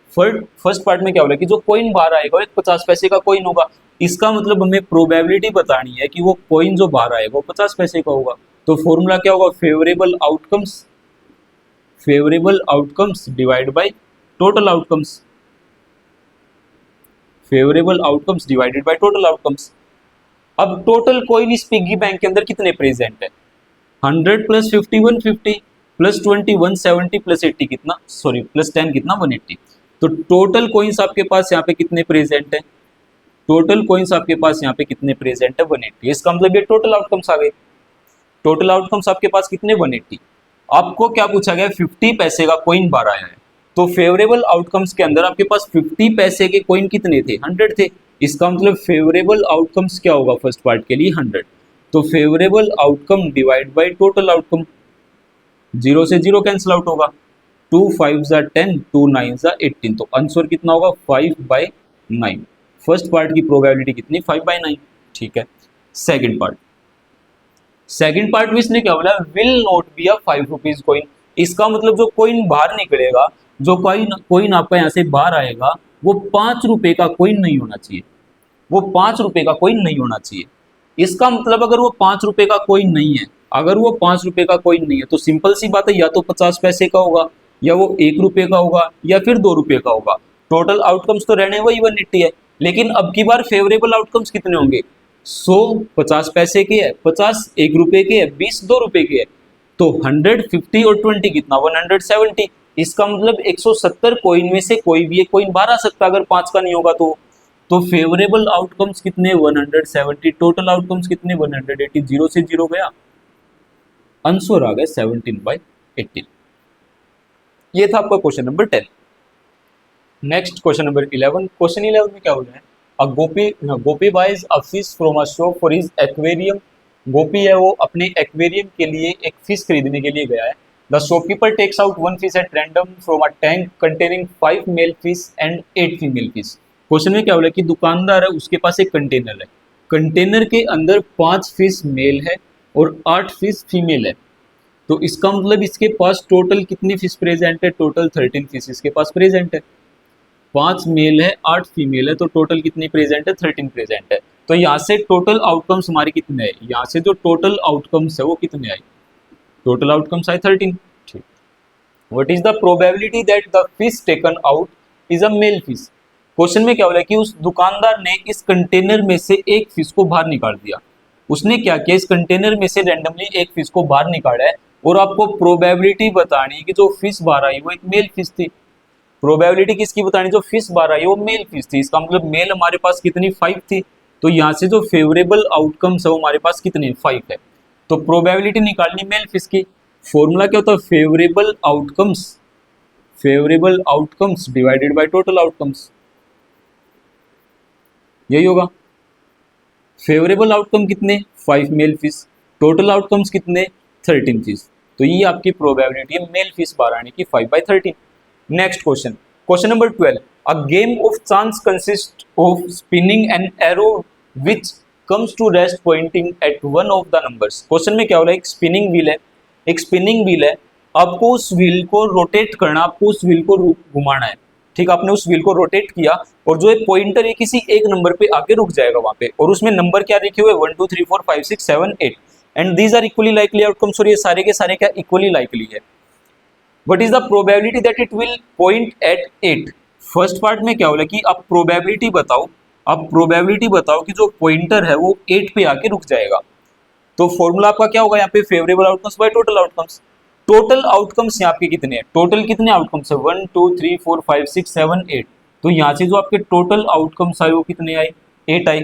फर्स्ट पार्ट में क्या बोला कि जो कॉइन बाहर आएगा वो एक 50 पैसे का कॉइन होगा। इसका मतलब हमें प्रोबेबिलिटी बतानी है कि वो कॉइन जो बाहर आएगा वो 50 पैसे का होगा। तो फॉर्मूला क्या होगा, favourable outcomes divide by total outcomes, favourable outcomes divided by total outcomes. अब टोटल कॉइन इस पिग्गी बैंक के अंदर कितने प्रेजेंट है, 100 प्लस 50 150 प्लस 20 170 प्लस 80 कितना, सॉरी प्लस 10 कितना 180। तो टोटल कॉइन्स आपके पास यहाँ पे कितने प्रेजेंट है, टोटल कॉइन्स आपके पास यहाँ पे कितने प्रेजेंट है 180। इसका मतलब ये टोटल आउटकम्स आ गए। टोटल आउटकम्स आपके पास कितने 180। आपको क्या पूछा गया 50 पैसे का कॉइन बाहर आया है, तो फेवरेबल आउटकम्स के अंदर आपके पास 50 पैसे के कॉइन कितने थे 100 थे। इसका मतलब फेवरेबल आउटकम्स क्या होगा फर्स्ट पार्ट के लिए 100। तो favourable outcome divide by total outcome, 0 से 0 कैंसिल आउट होगा, 2 5 10 2 9 18, तो आंसर कितना होगा 5/9। फर्स्ट पार्ट की प्रोबेबिलिटी कितनी 5/9, ठीक है। सेकंड पार्ट में इसने क्या बोला, will not be a 5 rupees coin. इसका मतलब जो कॉइन बाहर निकलेगा, जो कॉइन आपका यहाँ से बाहर आएगा वो 5 रुपए का कॉइन नहीं होना चाहिए, वो 5 रुपए का कॉइन नहीं होना चाहिए। इसका मतलब अगर वो 5 रुपए का कॉइन नहीं है, अगर वो 5 रुपए का कॉइन नहीं है तो सिंपल सी बात है, या तो 50 पैसे का होगा, या वो 1 रुपए का होगा, या फिर 2 रुपए का होगा। टोटल आउटकम्स तो रहने वही 180 है, लेकिन अब की बार फेवरेबल आउटकम्स कितने होंगे, 100 50 पैसे के है, 50 1 रुपए के है, 20 2 रुपए के है। तो 100 50 और 20 कितना 170। इसका मतलब 170 कॉइन में से कोई भी एक कॉइन बाहर आ सकता है अगर 5 का नहीं होगा तो फेवरेबल आउटकम्स कितने 170, टोटल आउटकम्स कितने 180, 0 से 0 गया, आंसर आ गया 17/18। ये था आपका question number 10। Next question number 11। Question 11 में क्या हो रहा है, a Gopi buys a fish from a shop for his aquarium. Gopi है वो अपने एक्वेरियम के लिए एक फिश खरीदने के लिए गया है। The shopkeeper takes out 1 fish at random from a tank containing 5 male fish and 8 female fish. Question में क्या हो रहा है कि दुकानदार है उसके पास एक कंटेनर है, कंटेनर के अंदर 5 फिश मेल है और 8 फिश फीमेल है। तो इसका मतलब इसके पास टोटल कितनी फिश प्रेजेंट है, टोटल 13 फिश इसके पास प्रेजेंट है। 5 मेल है 8 फीमेल है, तो टोटल कितनी प्रेजेंट है 13 प्रेजेंट है। तो यहाँ से टोटल आउटकम्स हमारे कितने हैं, यहाँ से जो टोटल आउटकम्स है वो कितने आए, टोटल आउटकम्स आए 13, ठीक। What is the probability that the fish taken out is a male fish. Question में क्या हो रहा है कि उस दुकानदार ने इस कंटेनर में से एक फिश को बाहर निकाल दिया। उसने क्या किया, इस कंटेनर में से रैंडमली एक फिश को बाहर निकाला है और आपको प्रोबेबिलिटी बतानी है कि जो फिश बाहर आई वो एक मेल फिश थी। प्रोबेबिलिटी किसकी बतानी, जो फिश बाहर आई वो मेल फिश थी। इसका मतलब मेल हमारे पास कितनी 5 थी, तो यहाँ से जो फेवरेबल आउटकम्स है वो हमारे पास कितने 5 है। तो प्रोबेबिलिटी निकालनी मेल फिश की, फॉर्मूला क्या होता है favourable outcomes divided by total outcomes, यही होगा। फेवरेबल आउटकम कितने 5 मेल फिश, टोटल आउटकम्स कितने 13 फिश। तो ये आपकी प्रोबेबिलिटी है मेल फिश बाहर आने की 5/13। Next question, question number 12। A game of chance consist of spinning an arrow which comes to rest pointing at one of the numbers. Question में क्या हो रहा है, एक स्पिनिंग व्हील है, एक स्पिनिंग व्हील है, आपको उस व्हील को रोटेट करना, आपको उस व्हील को घुमाना है। ठीक, आपने उस व्हील को रोटेट किया और जो एक पॉइंटर है किसी एक नंबर पे आके रुक जाएगा वहां पे, और उसमें नंबर क्या लिखे हुए 1 2 3 4 5 6 7 8 and these are equally likely outcomes, और ये सारे के सारे क्या इक्वली लाइकली है। What is the probability that it will point at 8? First part में क्या होगा कि आप प्रोबेबिलिटी बताओ, आप प्रोबेबिलिटी बताओ कि जो पॉइंटर है वो 8 पे आके रुक जाएगा। तो फॉर्मूला आपका क्या होगा यहाँ पे, favourable outcomes bye total outcomes. Total outcomes यहाँ पे कितने हैं, टोटल कितने आउटकम्स है 1 2 3 4 5 6 7 8, तो यहाँ से जो आपके टोटल आउटकम्स आए वो कितने आए, 8 आए।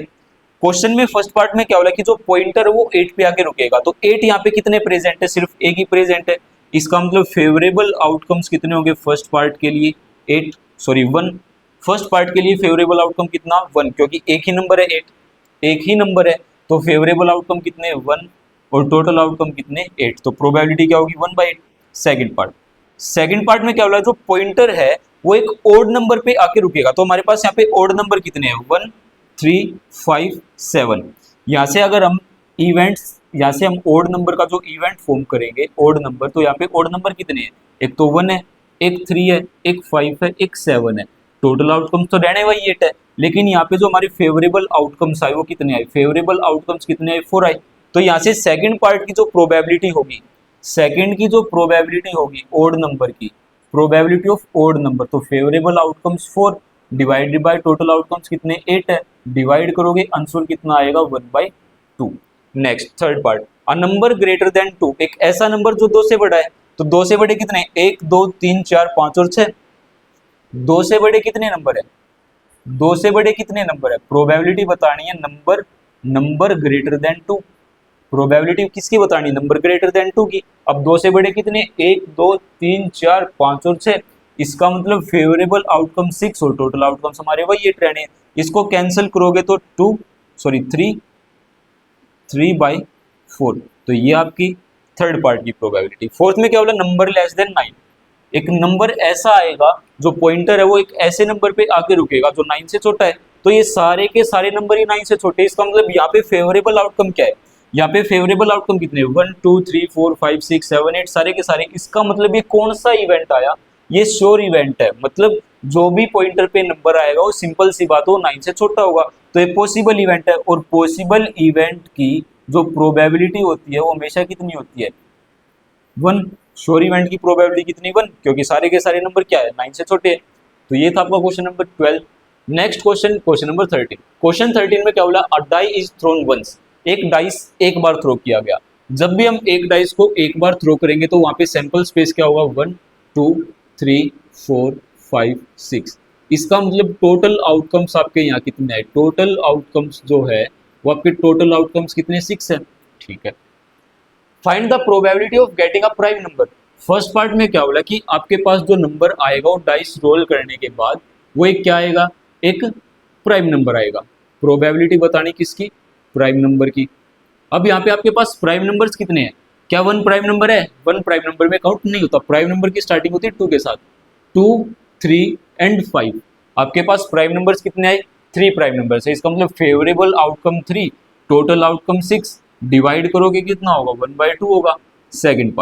क्वेश्चन में फर्स्ट पार्ट में क्या होगा कि जो पॉइंटर है वो 8 पे आके रुकेगा, तो 8 यहाँ पे कितने प्रेजेंट है, सिर्फ एक ही प्रेजेंट है। इसका मतलब फेवरेबल आउटकम्स कितने होंगे फर्स्ट पार्ट के लिए, 1। फर्स्ट पार्ट के लिए फेवरेबल आउटकम कितना 1, क्योंकि एक ही नंबर है 8, एक ही नंबर है, तो फेवरेबल आउटकम कितने 1 और टोटल आउटकम कितने 8, तो प्रोबेबिलिटी क्या होगी 1/8। सेकंड पार्ट में क्या होगा, जो पॉइंटर है वो एक ओड नंबर पे आके रुकेगा, तो हमारे पास यहाँ पे ओड नंबर कितने हैं 1 3 5 7। यहाँ से अगर हम इवेंट्स, यहाँ से हम ओड नंबर का जो इवेंट फॉर्म करेंगे ओड नंबर, तो यहाँ पे ओड नंबर कितने हैं, एक तो 1 है, एक 3 है, एक 5 है, एक 7 है। टोटल आउटकम्स तो रहने वही 8 है, लेकिन यहाँ पे जो हमारे फेवरेबल आउटकम्स आए वो कितने आए, फेवरेबल आउटकम्स कितने आए 4 आए। तो यहाँ से सेकंड पार्ट की जो प्रोबेबिलिटी होगी, सेकंड की जो प्रोबेबिलिटी होगी ओड नंबर की, प्रोबेबिलिटी ऑफ ओड नंबर, तो favourable outcomes 4 divided by total outcomes कितने 8 है, डिवाइड करोगे आंसर कितना आएगा 1/2। Next third part, a number greater than 2, एक ऐसा नंबर जो 2 से बड़ा है, तो 2 से बड़े कितने 1 2 3 4 5 और 6, 2 से बड़े कितने नंबर है, 2 से बड़े कितने नंबर है, प्रोबेबिलिटी बतानी है नंबर ग्रेटर देन 2, प्रोबेबिलिटी किसकी बतानी, नंबर ग्रेटर देन 2 की। अब 2 से बड़े कितने 1 2 3 4 5 और 6, इसका मतलब फेवरेबल आउटकम 6 और टोटल आउटकम्स हमारे वही 8 रहने हैं। इसको कैंसिल करोगे तो 3/4, तो ये आपकी थर्ड पार्ट की प्रोबेबिलिटी। फोर्थ में क्या बोला, नंबर लेस देन 9, एक नंबर ऐसा आएगा जो पॉइंटर है वो एक ऐसे नंबर पे आके रुकेगा जो 9 से छोटा है, तो ये सारे के सारे नंबर ही 9 से छोटे, इसका मतलब यहाँ पे फेवरेबल आउटकम क्या है, यहाँ पे फेवरेबल आउटकम कितने 1 2 3 4 5 6 7 8 सारे के सारे, इसका मतलब ये कौन सा इवेंट आया, ये श्योर इवेंट है, मतलब जो भी पॉइंटर पे नंबर आएगा वो सिंपल सी बात हो 9 से छोटा होगा, तो ये पॉसिबल इवेंट है। और पॉसिबल इवेंट की जो प्रोबेबिलिटी होती है वो हमेशा कितनी होती है 1, श्योर इवेंट की प्रोबेबिलिटी कितनी 1, क्योंकि सारे के सारे नंबर क्या है 9 से छोटे हैं। तो ये था आपका question number 12। Next question, question number 13। Question 13 में क्या बोला, अ डाई इज थ्रोन वंस, एक डाइस एक बार थ्रो किया गया। जब भी हम एक डाइस को एक बार थ्रो करेंगे तो वहां पे सैंपल स्पेस क्या होगा 1 2 3 4 5 6, इसका मतलब टोटल आउटकम्स आपके यहाँ कितने हैं, टोटल आउटकम्स जो है वो आपके टोटल आउटकम्स कितने 6 है, ठीक है। Find the probability of getting a prime number. First part में क्या बोला कि आपके पास जो नंबर आएगा वो डाइस रोल करने के बाद वो एक क्या आएगा, एक प्राइम नंबर आएगा। प्रोबेबिलिटी बतानी किसकी, प्राइम नंबर की। अब यहाँ पे आपके पास प्राइम नंबर्स कितने हैं, क्या 1 प्राइम नंबर है, 1 प्राइम नंबर में काउंट नहीं होता, प्राइम नंबर की स्टार्टिंग होती है 2 के साथ, 2 3 एंड 5। आपके पास प्राइम नंबर्स कितने आए 3 प्राइम नंबर्स है, इसका मतलब favourable outcome 3, total outcome 6, divide करोगे कितना होगा 1/2 होगा। सेकंड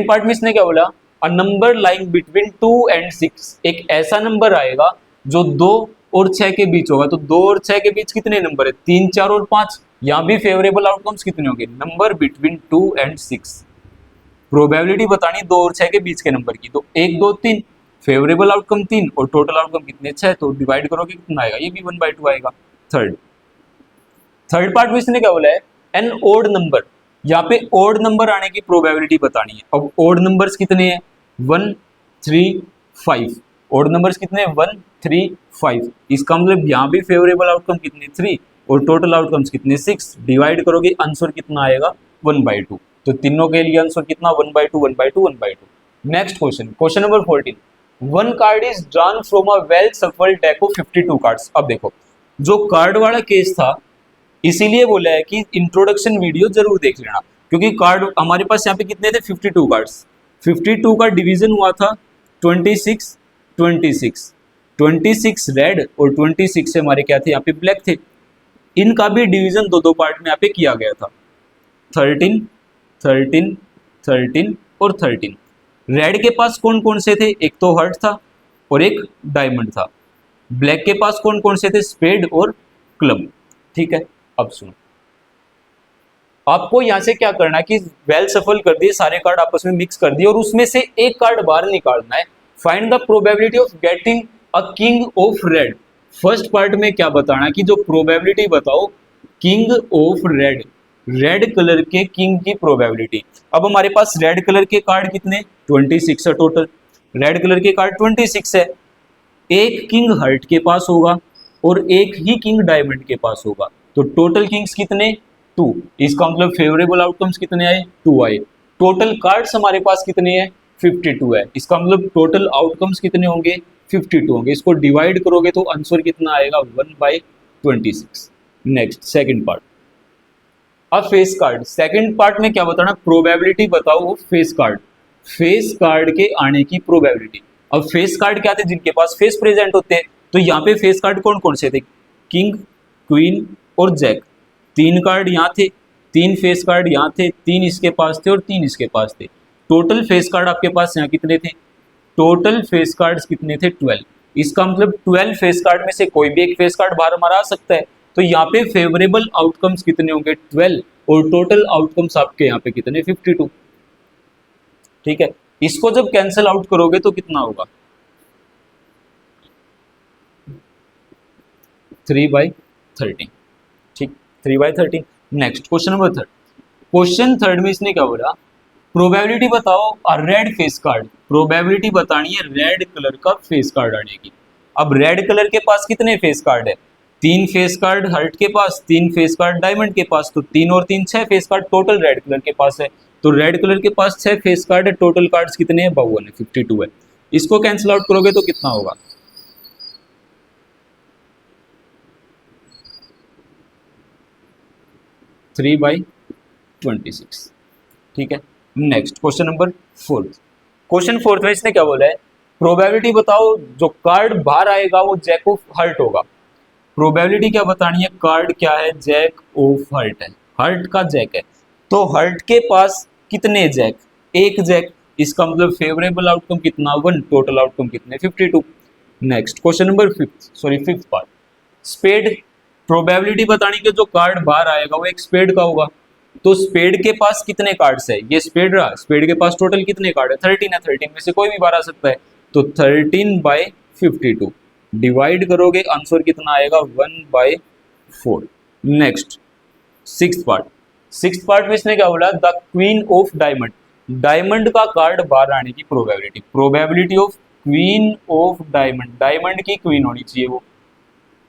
पार्ट में इसने क्या बोला, a number lying between 2 and 6, एक ऐसा नंबर आएगा जो 2 और 6 के बीच होगा, तो 2 और 6 के बीच कितने नंबर है 3 4 और 5, यहाँ भी फेवरेबल आउटकम्स कितने होंगे, नंबर बिटवीन 2 एंड 6। प्रोबेबिलिटी बतानी 2 और 6 के बीच के नंबर की, तो 1 2 3, फेवरेबल आउटकम 3 और टोटल आउटकम कितने 6, तो डिवाइड करोगे कितना आएगा, ये भी 1/2 आएगा। थर्ड पार्ट में इसने क्या बोला है, एन ओड नंबर, यहाँ पे ओड नंबर आने की प्रोबेबिलिटी बतानी है। अब ओड नंबर्स कितने हैं 1 3 5, ओड नंबर्स कितने 1 3 5, इसका मतलब यहाँ भी फेवरेबल आउटकम कितने 3 और टोटल आउटकम्स कितने 6, डिवाइड करोगे आंसर कितना आएगा 1/2, तो तीनों के लिए आंसर कितना 1/2 1/2 1/2। Next question, question number 14। One card is drawn from a well shuffled deck of 52 cards. अब देखो जो कार्ड वाला केस था इसीलिए बोला है कि इंट्रोडक्शन वीडियो जरूर देख लेना, क्योंकि कार्ड हमारे पास यहाँ पे कितने थे 52 कार्ड्स, 52 का डिवीजन हुआ था 26 26, 26 रेड और 26 से हमारे क्या थे यहाँ पे ब्लैक थे, इनका भी डिवीजन दो दो पार्ट में यहाँ पे किया गया था 13 13 13 और 13। रेड के पास कौन कौन से थे, एक तो हर्ट था, और एक डायमंड था। ब्लैक के पास कौन कौन से थे? स्पेड और क्लब। ठीक है, अब सुनो, आपको यहां से क्या करना है कि वेल सफल कर दिए, सारे कार्ड आपस में मिक्स कर दिए और उसमें से एक कार्ड बाहर निकालना है। Find the probability of getting a king of red. First part में क्या बताना है कि जो प्रोबेबिलिटी बताओ king of red, red colour के किंग की प्रोबेबिलिटी। अब हमारे पास रेड कलर के कार्ड कितने? 26 है टोटल। रेड कलर के कार्ड 26 है। एक किंग हर्ट के पास होगा और एक ही किंग डायमंड के पास होगा, तो टोटल किंग्स कितने? 2। इसका मतलब फेवरेबल आउटकम्स कितने आए? 2 आए। टोटल कार्ड्स हमारे पास कितने हैं? 52 है। इसका मतलब टोटल आउटकम्स कितने होंगे? 52 होंगे। इसको डिवाइड करोगे तो आंसर कितना आएगा? 1/26। नेक्स्ट सेकंड पार्ट, अब फेस कार्ड। सेकंड पार्ट में क्या बताना? प्रोबेबिलिटी बताओ फेस कार्ड, फेस कार्ड के आने की प्रोबेबिलिटी। अब फेस कार्ड क्या थे? जिनके पास फेस प्रेजेंट होते हैं। तो यहाँ पे फेस कार्ड कौन कौन से थे? किंग, क्वीन और जैक। 3 कार्ड यहाँ थे, 3 फेस कार्ड यहाँ थे, 3 इसके पास थे और 3 इसके पास थे। टोटल फेस कार्ड आपके पास यहाँ कितने थे? टोटल फेस कार्ड्स कितने थे? 12। इसका मतलब 12 फेस कार्ड में से कोई भी एक फेस कार्ड बाहर हमारा आ सकता है। तो यहाँ पे फेवरेबल आउटकम्स कितने होंगे? 12। और टोटल आउटकम्स आपके यहाँ पे कितने? 52। ठीक है, इसको जब कैंसिल आउट करोगे तो कितना होगा? 3/13। ठीक, 3/13। Next question number 3। क्वेश्चन 3 में इसने क्या बोला? प्रोबेबिलिटी बताओ रेड फेस कार्ड। प्रोबेबिलिटी बतानी है रेड कलर का फेस कार्ड आने की। अब रेड कलर के पास कितने फेस कार्ड है? 3 फेस कार्ड हर्ट के पास, 3 फेस कार्ड डायमंड के पास, तो 3 और 3 6 face card total red colour के पास है। तो रेड कलर के पास 6 फेस कार्ड है। टोटल कार्ड्स कितने हैं? 52 है, 52 है। इसको कैंसिल आउट करोगे तो कितना होगा? 3/26। ठीक है, नेक्स्ट क्वेश्चन नंबर 4। क्वेश्चन 4 में इसने क्या बोला है? प्रोबेबिलिटी बताओ जो कार्ड बाहर आएगा वो जैक ऑफ हर्ट होगा। प्रोबेबिलिटी क्या बतानी है? कार्ड क्या है? जैक ऑफ हर्ट है, हर्ट का जैक है। तो हर्ट के पास कितने जैक? एक जैक। इसका मतलब फेवरेबल आउटकम कितना? 1। टोटल आउटकम कितने? 52। Next question number 5th part, spade. Probability बतानी कि जो कार्ड बाहर आएगा वो एक स्पेड का होगा। तो स्पेड के पास कितने कार्ड्स है? ये स्पेड रहा, स्पेड के पास टोटल कितने कार्ड है? 13 है। 13 में से कोई भी बाहर आ सकता है। तो 13/52 डिवाइड करोगे आंसर कितना आएगा? 1/4। Next 6th part. 6th part में इसने क्या बोला? The queen of diamond. Diamond का कार्ड बाहर आने की probability. Probability of queen of diamond, diamond की क्वीन होनी चाहिए वो।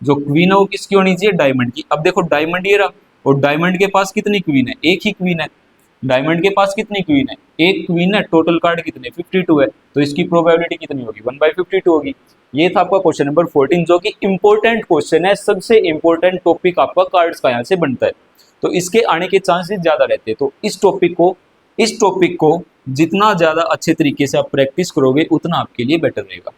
जो क्वीन है वो किसकी होनी चाहिए? डायमंड की। अब देखो डायमंड ये रहा और डायमंड के पास कितनी क्वीन है? एक ही क्वीन है। डायमंड के पास कितनी क्वीन है? एक क्वीन है। टोटल कार्ड कितने? 52 है। तो इसकी प्रोबेबिलिटी कितनी होगी? 1/52 होगी। ये था आपका क्वेश्चन नंबर 14 जो कि इंपॉर्टेंट क्वेश्चन है। सबसे इंपॉर्टेंट टॉपिक आपका कार्ड्स का यहाँ से बनता है, तो इसके आने के चांसेस ज्यादा रहते हैं। तो इस टॉपिक को जितना ज्यादा अच्छे तरीके से आप प्रैक्टिस करोगे उतना आपके लिए बेटर रहेगा।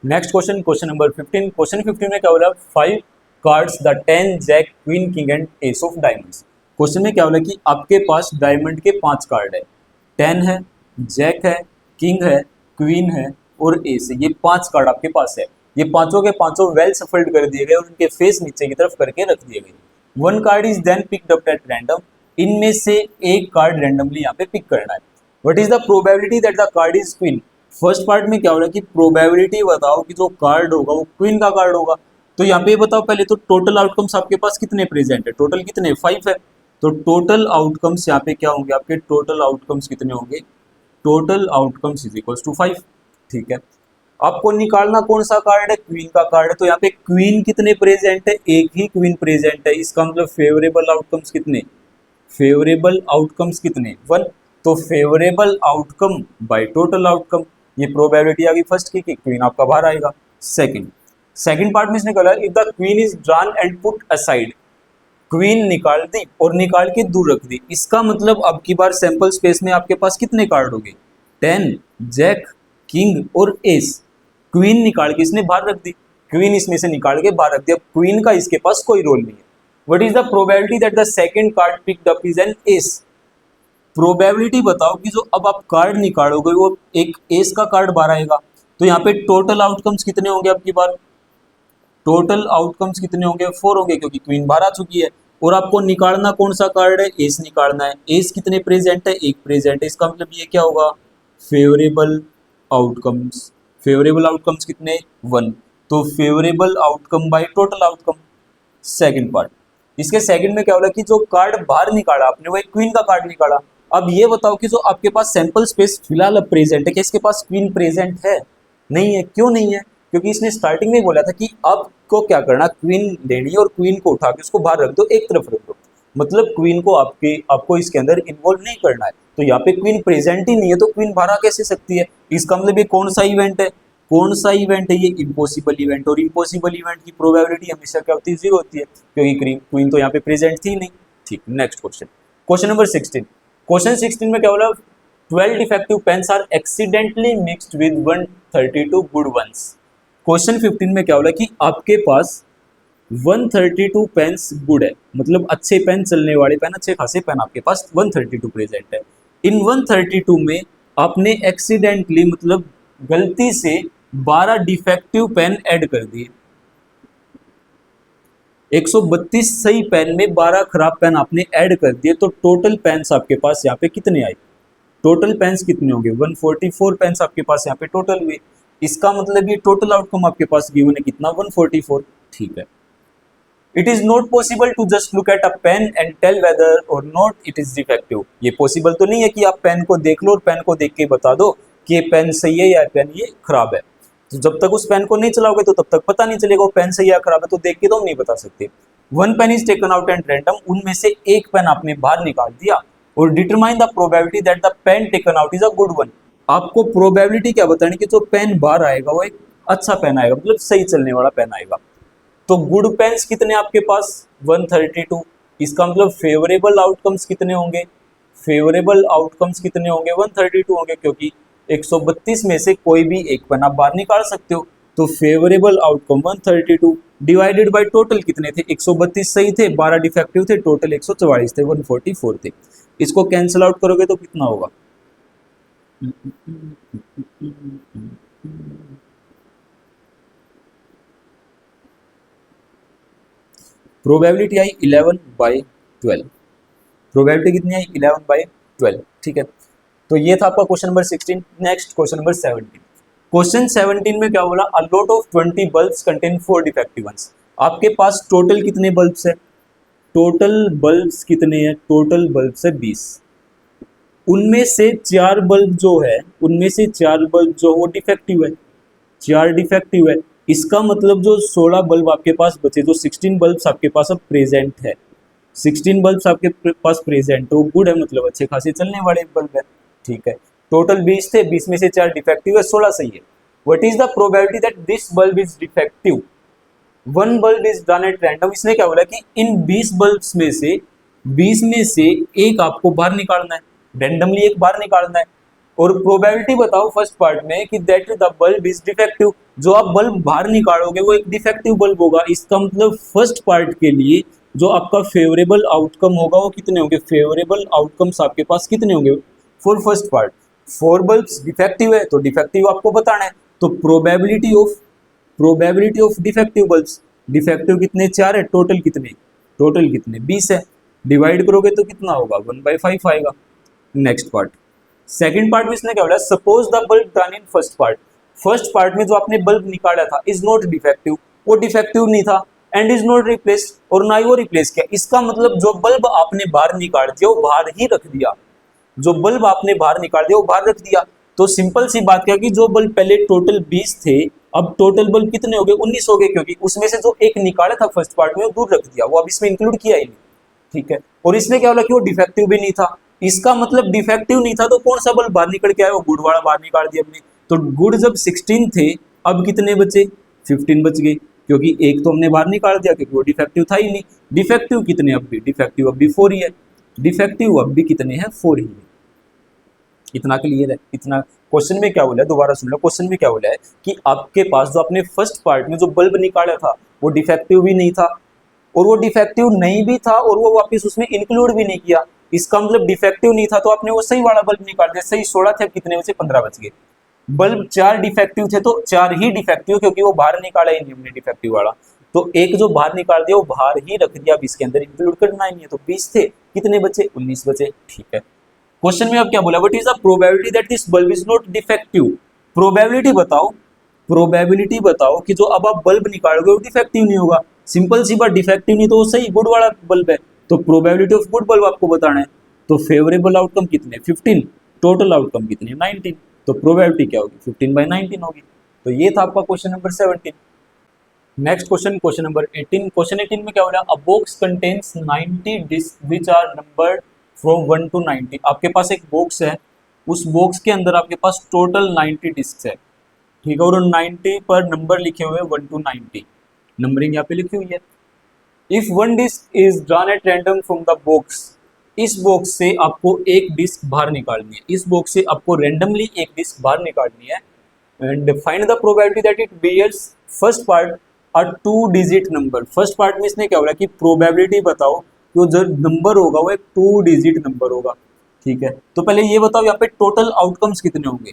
Next question, question number 15। Question 15 में क्या बोला? 5 cards the 10 jack queen king and ace of diamonds. Question में क्या बोला कि आपके पास डायमंड के 5 कार्ड है, 10 है, जैक है, किंग है, क्वीन है और एस है। ये 5 कार्ड आपके पास है। ये पांचों के पांचों वेल सफल्ड कर दिए गए और उनके फेस नीचे की तरफ करके रख दिए गए। 1 card is then picked up at random. इनमें से एक कार्ड रैंडमली यहाँ पे पिक करना है। What is the probability that the card is queen. First part में क्या हो रहा है कि प्रोबेबिलिटी बताओ कि जो कार्ड होगा वो क्वीन का कार्ड होगा। तो यहाँ पे बताओ पहले तो टोटल आउटकम्स आपके पास कितने प्रेजेंट है? टोटल कितने? 5 है। तो टोटल आउटकम्स यहाँ पे क्या होंगे आपके? टोटल आउटकम्स कितने होंगे? Total outcomes is equal to 5। ठीक है, आपको निकालना कौन सा कार्ड है? क्वीन का कार्ड है। तो यहाँ पे क्वीन कितने प्रेजेंट है? एक ही क्वीन प्रेजेंट है। इसका मतलब फेवरेबल आउटकम्स कितने? फेवरेबल आउटकम्स कितने? 1। तो favourable outcome by total outcome, ये प्रोबेबिलिटी आ गई फर्स्ट की कि क्वीन आपका बाहर आएगा। सेकंड पार्ट में इसने कहा if the queen is drawn and put aside. Queen निकाल दी और निकाल के दूर रख दी। इसका मतलब अब की बार सैंपल स्पेस में आपके पास कितने कार्ड होंगे? 10, जैक, किंग और एस। क्वीन निकाल के इसने बाहर रख दी, क्वीन इसमें से निकाल के बाहर रख दिया। क्वीन का इसके पास कोई रोल नहीं है। What is the probability that the second card picked up is an S. Probability बताओ कि जो अब आप कार्ड निकालोगे वो एक एस का कार्ड बाहर आएगा। तो यहाँ पे टोटल आउटकम्स कितने होंगे आपकी बार, टोटल आउटकम्स कितने होंगे, 4 होंगे, क्योंकि क्वीन बाहर आ चुकी है। और आपको निकालना कौन सा कार्ड है, एस निकालना है। एस कितने प्रेजेंट है, एक प्रेजेंट है, इसका मतलब ये क्या होगा, फेवरेबल आउटकम्स। फेवरेबल आउटकम्स कितने, 1। तो favourable outcome by total outcome, second part. इसके सेकंड में क्या होगा कि जो कार्ड बाहर निकाला आपने वो एक क्वीन का कार्ड निकाला। अब ये बताओ कि जो आपके पास सैंपल स्पेस फिलहाल अब प्रेजेंट है, कि इसके पास क्वीन प्रेजेंट है, नहीं है। क्यों नहीं है, क्योंकि इसने स्टार्टिंग में बोला था कि आपको क्या करना, क्वीन लेनी है और क्वीन को उठा के उसको बाहर रख दो, एक तरफ रख दो, मतलब क्वीन को आपको इसके अंदर इन्वॉल्व नहीं करना है। तो यहाँ पे क्वीन प्रेजेंट ही नहीं है, तो क्वीन बाहर आ कैसे सकती है। इसका मतलब ये कौन सा इवेंट है, कौन सा इवेंट है, ये इम्पॉसिबल इवेंट। और इम्पॉसिबल इवेंट की प्रोबेबिलिटी हमेशा क्या होती है, 0 होती है, क्योंकि क्वीन तो यहाँ पे प्रेजेंट थी नहीं। ठीक, next question, question number 16। Question 16 में क्या बोला, 12 defective pens are accidentally mixed with 132 good ones. Question 15 में क्या बोला कि आपके पास 132 पेन्स गुड है, मतलब अच्छे पेन, चलने वाले पेन, अच्छे खासे पेन आपके पास 132 प्रेजेंट है। इन 132 में आपने एक्सीडेंटली मतलब गलती से 12 डिफेक्टिव पेन ऐड कर दिए। 132 सही पेन में 12 खराब पेन आपने ऐड कर दिए, तो टोटल पेन्स आपके पास यहाँ पे कितने आए, टोटल पेन्स कितने होंगे, 144 पेन्स आपके पास यहाँ पे टोटल हुए। इसका मतलब ये टोटल आउटकम आपके पास गिवन है कितना, 144। ठीक है, it is not possible to just look at a pen and tell whether or not it is defective. ये पॉसिबल तो नहीं है कि आप पेन को देख लो और पेन को देख के बता दो कि ये पेन सही है या पेन ये खराब है। तो जब तक उस पेन को नहीं चलाओगे तो तब तक पता नहीं चलेगा वो पेन सही या खराब है, तो देख के तो हम नहीं बता सकते। One pen is taken out and random, उनमें से एक पेन आपने बाहर निकाल दिया, और determine the probability that the pen taken out is a good one. आपको प्रोबेबिलिटी क्या बतानी कि जो पेन बाहर आएगा वो एक अच्छा पेन आएगा, मतलब सही चलने वाला पेन आएगा। तो गुड पेन्स कितने आपके पास, 132। इसका मतलब फेवरेबल आउटकम्स कितने होंगे, फेवरेबल आउटकम्स कितने होंगे, 132 होंगे, क्योंकि 132 में से कोई भी एक पेन आप बाहर निकाल सकते हो। तो favourable outcome 132 divided by total कितने थे, 132 सही थे, 12 डिफेक्टिव थे, टोटल 144 थे, 144 थे। इसको कैंसिल आउट करोगे तो कितना होगा, प्रोबेबिलिटी आई 11/12। प्रोबेबिलिटी कितनी आई, 11/12। ठीक है, तो ये था आपका question number 16। Next question number 17। Question 17 में क्या बोला, a lot of 20 bulbs contain 4 defective ones. आपके पास टोटल कितने बल्ब्स है, टोटल बल्ब्स कितने हैं, टोटल बल्ब्स है 20। उनमें से 4 बल्ब जो है, उनमें से 4 बल्ब जो वो डिफेक्टिव है, 4 डिफेक्टिव है। इसका मतलब जो 16 बल्ब आपके पास बचे, जो 16 बल्ब्स आपके पास अब प्रेजेंट है, 16 बल्ब्स आपके पास प्रेजेंट, तो गुड है, मतलब अच्छे खासे चलने वाले बल्ब है। ठीक है, टोटल 20 थे, 20 में से 4 डिफेक्टिव है, 16 सही है। What is the probability that this bulb is defective, one bulb is done at random. इसने क्या बोला कि इन 20 बल्ब्स में से 20 में से एक आपको बाहर निकालना है, रैंडमली एक बाहर निकालना है। और प्रोबेबिलिटी बताओ फर्स्ट पार्ट में कि that the bulb is defective, जो आप बल्ब बाहर निकालोगे वो एक डिफेक्टिव बल्ब होगा। इसका मतलब फर्स्ट पार्ट के लिए जो आपका फेवरेबल आउटकम होगा वो कितने होंगे, फेवरेबल आउटकम्स आपके पास कितने होंगे for first part, 4 bulbs defective है तो डिफेक्टिव आपको बताना है। तो probability of defective bulbs, defective कितने, 4 है, टोटल कितने, टोटल कितने 20 है, डिवाइड करोगे तो कितना होगा, 1/5 आएगा। नेक्स्ट पार्ट, सेकंड पार्ट में इसने क्या बोला, suppose the bulb done in first part, first part में जो आपने बल्ब निकाला था इज नॉट डिफेक्टिव, वो डिफेक्टिव नहीं था, एंड इज नॉट रिप्लेस, और ना ही वो रिप्लेस किया। इसका मतलब जो बल्ब आपने बाहर निकाल दिया वो बाहर ही रख दिया, जो बल्ब आपने बाहर निकाल दिया वो बाहर रख दिया। तो सिंपल सी बात क्या कि जो बल्ब पहले टोटल 20 थे, अब टोटल बल्ब कितने हो गए, 19 हो गए, क्योंकि उसमें से जो एक निकाला था फर्स्ट पार्ट में वो दूर रख दिया, वो अब इसमें इंक्लूड किया ही नहीं। ठीक है, और इसमें क्या बोला कि वो डिफेक्टिव भी नहीं था। इसका मतलब डिफेक्टिव नहीं था तो कौन सा बल्ब बाहर निकल के आया, वो गुड वाला बाहर निकाल दिया हमने। तो गुड जब 16 थे, अब कितने बचे, 15 बच गए, क्योंकि एक तो हमने बाहर निकाल दिया क्योंकि वो डिफेक्टिव था ही नहीं। डिफेक्टिव कितने अब भी, डिफेक्टिव अब भी 4 ही है, डिफेक्टिव अब भी कितने हैं, 4 ही है। इतना क्लियर है, इतना। क्वेश्चन में क्या बोला है, दोबारा सुन लो, क्वेश्चन में क्या बोला है कि आपके पास जो आपने फर्स्ट पार्ट में जो बल्ब निकाला था वो डिफेक्टिव भी नहीं था, और वो डिफेक्टिव नहीं भी था और वो वापस उसमें इंक्लूड भी नहीं किया। इसका मतलब डिफेक्टिव नहीं था तो आपने वो सही वाला बल्ब निकाल दिया, सही 16 थे, कितने बचे, 15 बच गए। बल्ब 4 डिफेक्टिव थे तो 4 ही डिफेक्टिव, क्योंकि वो बाहर निकाला ही नहीं हमने डिफेक्टिव वाला, तो एक जो बाहर निकाल दिया वो बाहर ही रख दिया, अब इसके अंदर इंक्लूड करना ही नहीं है, तो 20 थे, कितने बचे, 19 बचे। ठीक है, क्वेश्चन में अब क्या बोला, what is the probability that this bulb is not defective. Probability बताओ, प्रोबेबिलिटी बताओ कि जो अब आप बल्ब निकालोगे वो डिफेक्टिव नहीं होगा। सिंपल सी बात, डिफेक्टिव नहीं तो वो सही गुड वाला बल्ब है, तो प्रोबेबिलिटी ऑफ गुड बल्ब आपको बताना है। तो फेवरेबल आउटकम कितने, 15, टोटल आउटकम कितने, 19, तो प्रोबेबिलिटी क्या होगी, 15/19 होगी। तो ये था आपका question number 17। Next question, question number 18। Question 18 में क्या हो रहा है, a box contains 90 disc which are numbered from 1 to 90। आपके पास एक बॉक्स है, उस बॉक्स के अंदर आपके पास टोटल 90 डिस्क है, ठीक है, और 90 पर नंबर लिखे हुए हैं 1 to 90, नंबरिंग यहाँ पे लिखी हुई है। If one disc is drawn at random from the box, इस बॉक्स से आपको एक डिस्क बाहर निकालनी है, इस बॉक्स से आपको रैंडमली एक डिस्क बाहर निकालनी है, and find the probability that it bears first part a 2 digit number. First part में इसने क्या बोला कि प्रोबेबिलिटी बताओ कि वो जो नंबर होगा वो एक 2 डिजिट नंबर होगा। ठीक है, तो पहले ये बताओ यहाँ पे टोटल आउटकम्स कितने होंगे,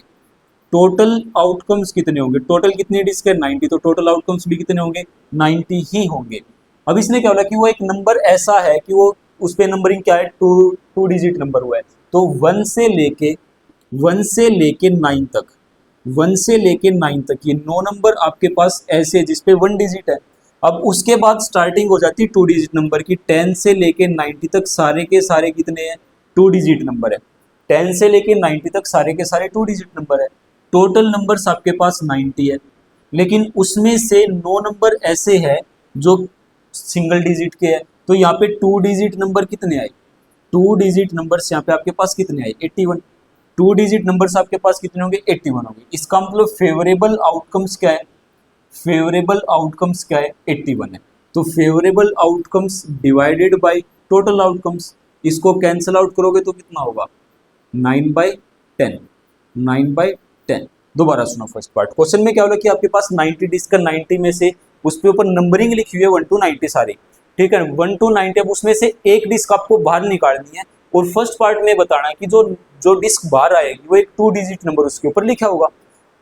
टोटल आउटकम्स कितने होंगे, टोटल कितनी डिस्क है 90, तो टोटल आउटकम्स भी कितने होंगे, 90 ही होंगे। अब इसने क्या बोला कि वो एक नंबर ऐसा है कि वो उस पे नंबरिंग क्या है, टू डिजिट नंबर हुआ है, तो 1 से लेके 9 तक, 1 से लेके 9 तक ये 9 नंबर आपके पास ऐसे जिसपे 1 डिजिट है। अब उसके बाद स्टार्टिंग हो जाती है 2 डिजिट नंबर की, 10 से लेके 90 तक सारे के सारे कितने हैं, 2 डिजिट नंबर है। 10 से लेके 90 तक सारे के सारे 2 डिजिट नंबर है। टोटल नंबर्स आपके पास 90 है, लेकिन उसमें से 9 नंबर ऐसे है जो सिंगल डिजिट के हैं, तो यहाँ पे 2 डिजिट नंबर कितने आए, 2 डिजिट नंबर्स यहाँ पे आपके पास कितने आए, 81। 2 डिजिट नंबर्स आपके पास कितने होंगे, 81 होंगे। इसका मतलब फेवरेबल आउटकम्स क्या है, फेवरेबल आउटकम्स क्या है, 81 है। तो favourable outcomes divided by total outcomes, इसको कैंसिल आउट करोगे तो कितना होगा, 9/10, 9/10। दोबारा सुनो फर्स्ट पार्ट, क्वेश्चन में क्या बोला कि आपके पास 90 डिस्क का 90 में से उस पे ऊपर नंबरिंग लिखी हुई है 1 to 90 सारी, ठीक है, 1 to 90। अब उसमें से एक डिस्क आपको बाहर निकालनी है, और फर्स्ट पार्ट में बताना है कि जो जो डिस्क बाहर आएगी वो एक 2 डिजिट नंबर उसके ऊपर लिखा होगा।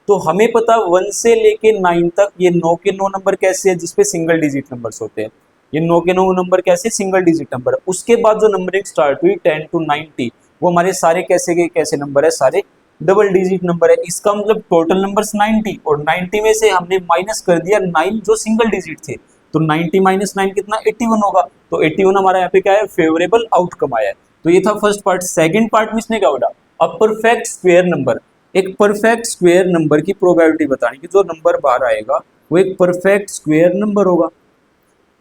तो हमें पता 1 से लेके 9 तक ये 9 के 9 नंबर कैसे है जिसपे सिंगल डिजिट नंबर्स होते हैं, ये 9 के 9 नंबर कैसे, सिंगल डिजिट नंबर है। उसके बाद जो नंबरिंग स्टार्ट हुई 10 to 90, वो हमारे सारे कैसे गए, कैसे नंबर है, सारे डबल डिजिट नंबर है। इसका मतलब टोटल नंबर्स 90, और 90 में से हमने माइनस कर दिया 9 जो सिंगल डिजिट थे, तो 90 माइनस 9 कितना, 81 होगा। तो 81 हमारा यहाँ पे क्या है, फेवरेबल आउटकम आया है। तो ये था फर्स्ट पार्ट। सेकंड पार्ट में इसने क्या बोला, अ परफेक्ट स्क्वायर नंबर, एक परफेक्ट स्क्वायर नंबर की प्रोबेबिलिटी बतानी कि जो नंबर बाहर आएगा वो एक परफेक्ट स्क्वायर नंबर होगा।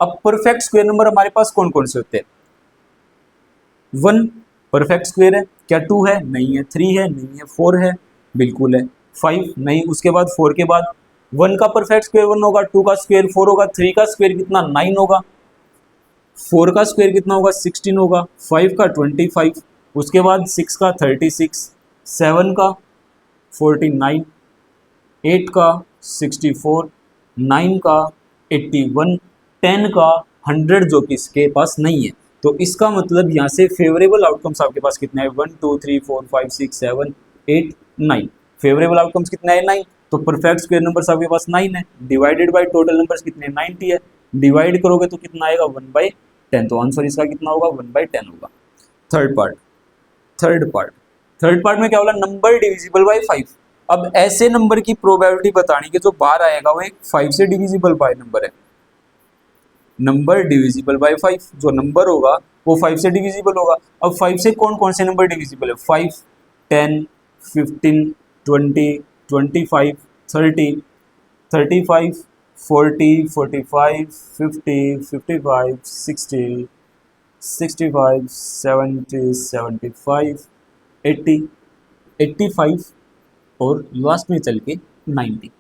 अब परफेक्ट स्क्वायर नंबर हमारे पास कौन कौन से होते हैं, 1 परफेक्ट स्क्वायर है क्या, 2 है नहीं है, 3 है नहीं है, 4 है बिल्कुल है, 5 नहीं, उसके बाद 4 के बाद 1 का परफेक्ट स्क्वायर 1 होगा, 2 का स्क्वायर 4 होगा, 3 का स्क्वायर कितना 9 होगा, 4 का स्क्वायर कितना होगा 16 होगा, 5 का 25, उसके बाद 6 का 36, 7 का 49, 8 का 64, 9 का 81, 10 का 100 जो कि इसके पास नहीं है। तो इसका मतलब यहाँ से फेवरेबल आउटकम्स आपके पास कितना है, 1 2 3 4 5 6 7 8 9, फेवरेबल आउटकम्स कितना है 9। तो परफेक्ट स्क्वायर नंबर्स आपके पास 9 है, डिवाइडेड बाय टोटल नंबर्स कितने 90 है, डिवाइड करोगे तो कितना आएगा 1/10, तो आंसर इसका कितना होगा 1/10 होगा। Third part, third part, third part में क्या बोला, नंबर डिविजिबल बाय 5। अब ऐसे नंबर की प्रोबेबिलिटी बतानी कि जो बाहर आएगा वो एक 5 से डिविजिबल बाय नंबर है, नंबर डिविजिबल बाय 5, जो नंबर होगा वो 5 से डिविजिबल होगा। अब 5 से कौन कौन से नंबर डिविजिबल है, 5 10 15 20 25 30 35 40 45 50 55 60 65 70 75 80 85 और लास्ट में चल के 90,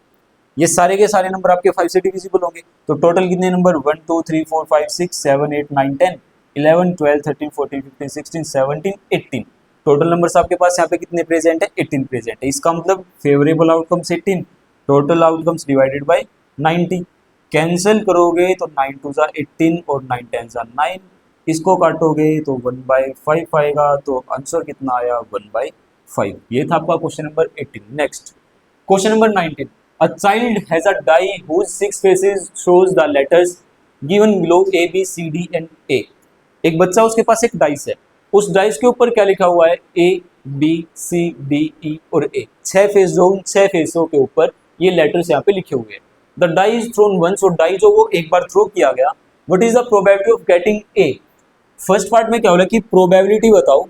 ये सारे के सारे नंबर आपके 5 से डिविजिबल होंगे। तो टोटल कितने नंबर 1 2 3 4 5 6 7 8 9 10 11 12 13 14 15 16 17 18, टोटल नंबर्स आपके पास यहाँ पे कितने प्रेजेंट है, 18 प्रेजेंट है। इसका मतलब favourable outcomes 18, total outcomes divided by 90, cancel करोगे तो 9 2 जा 18 और 9 10 जा 9, इसको काटोगे तो 1/5 आएगा, तो आंसर कितना आया 1/5। ये था आपका question number 18। Next question number 19, a child has a die whose 6 faces shows the letters given below A B C D and A। एक बच्चा, उसके पास एक डाइस है, उस डाइस के ऊपर क्या लिखा हुआ है, A B C D E और A, 6 फेस, जो उन 6 फेसों के ऊपर ये लेटर्स यहाँ पे लिखे हुए हैं। The die is thrown once, और डाई जो वो एक बार थ्रो किया गया, what is the probability of getting A। First part में क्या हो रहा है कि प्रोबेबिलिटी बताओ,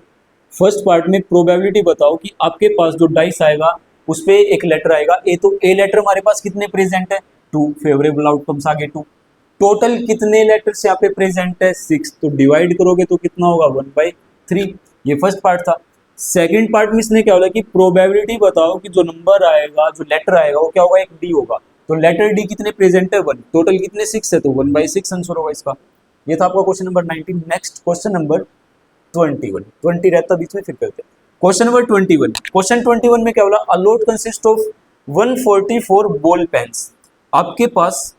फर्स्ट पार्ट में प्रोबेबिलिटी बताओ कि आपके पास जो डाइस आएगा उस पे एक लेटर आएगा ए, तो ए लेटर हमारे पास कितने प्रेजेंट है, 2, फेवरेबल आउटकम्स आगे 2। टोटल कितने लेटर्स यहाँ पे प्रेजेंट है, 6, तो डिवाइड करोगे तो कितना होगा, 1/3। ये फर्स्ट पार्ट था। सेकंड पार्ट में इसने क्या बोला कि प्रोबेबिलिटी बताओ कि जो नंबर आएगा, जो लेटर आएगा वो क्या होगा, एक डी होगा, तो लेटर डी कितने प्रेजेंट है, 1, टोटल कितने 6 है, तो 1/6 आंसर होगा इसका। ये था आपका question number 19। Next question number 21, 20 रहता बीच में, फिर करते हैं क्वेश्चन नंबर 21। क्वेश्चन 21 में क्या बोला, a load consist of 144 ball pens. आपके पास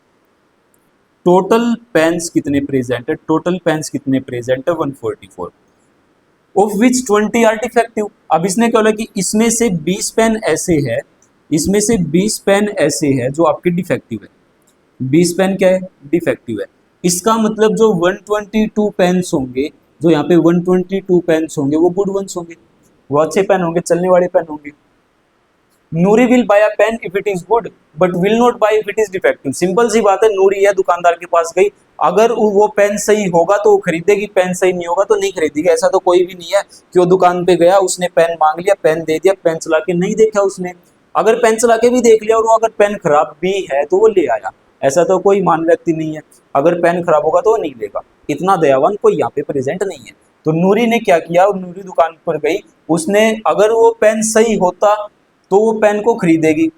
टोटल पेन्स कितने प्रेजेंट है, टोटल पेन्स कितने प्रेजेंट है, 144, ऑफ विच 20 आर डिफेक्टिव। अब इसने क्या बोला कि इसमें से 20 पेन ऐसे है, इसमें से 20 पेन ऐसे है जो आपके डिफेक्टिव है, 20 पेन क्या है, डिफेक्टिव है। इसका मतलब जो 122 पेन्स होंगे, जो यहाँ पे 122 पेन्स होंगे वो गुड वंस होंगे, वो अच्छे पेन होंगे, चलने वाले पेन होंगे। Noori will buy a pen if it is good but will not buy if it is defective. Simple सी बात है, नूरी है दुकानदार के पास गई, अगर वो पेन सही होगा तो वो खरीदेगी, पेन सही नहीं होगा तो नहीं खरीदेगी। ऐसा तो कोई भी नहीं है कि वो दुकान पे गया, उसने पेन मांग लिया, पेन दे दिया, पेन चला के नहीं देखा उसने। अगर पेन चला के भी देख लिया और वो अगर पेन खराब भी है तो वो ले आया, ऐसा तो कोई मान व्यक्ति नहीं है। अगर पेन खराब होगा तो वो नहीं लेगा, इतना दयावान कोई यहाँ पे प्रेजेंट नहीं है। तो नूरी ने क्या किया, नूरी दुकान पर गई, उसने अगर वो पेन सही होता तो वो पेन को खरीदेगी।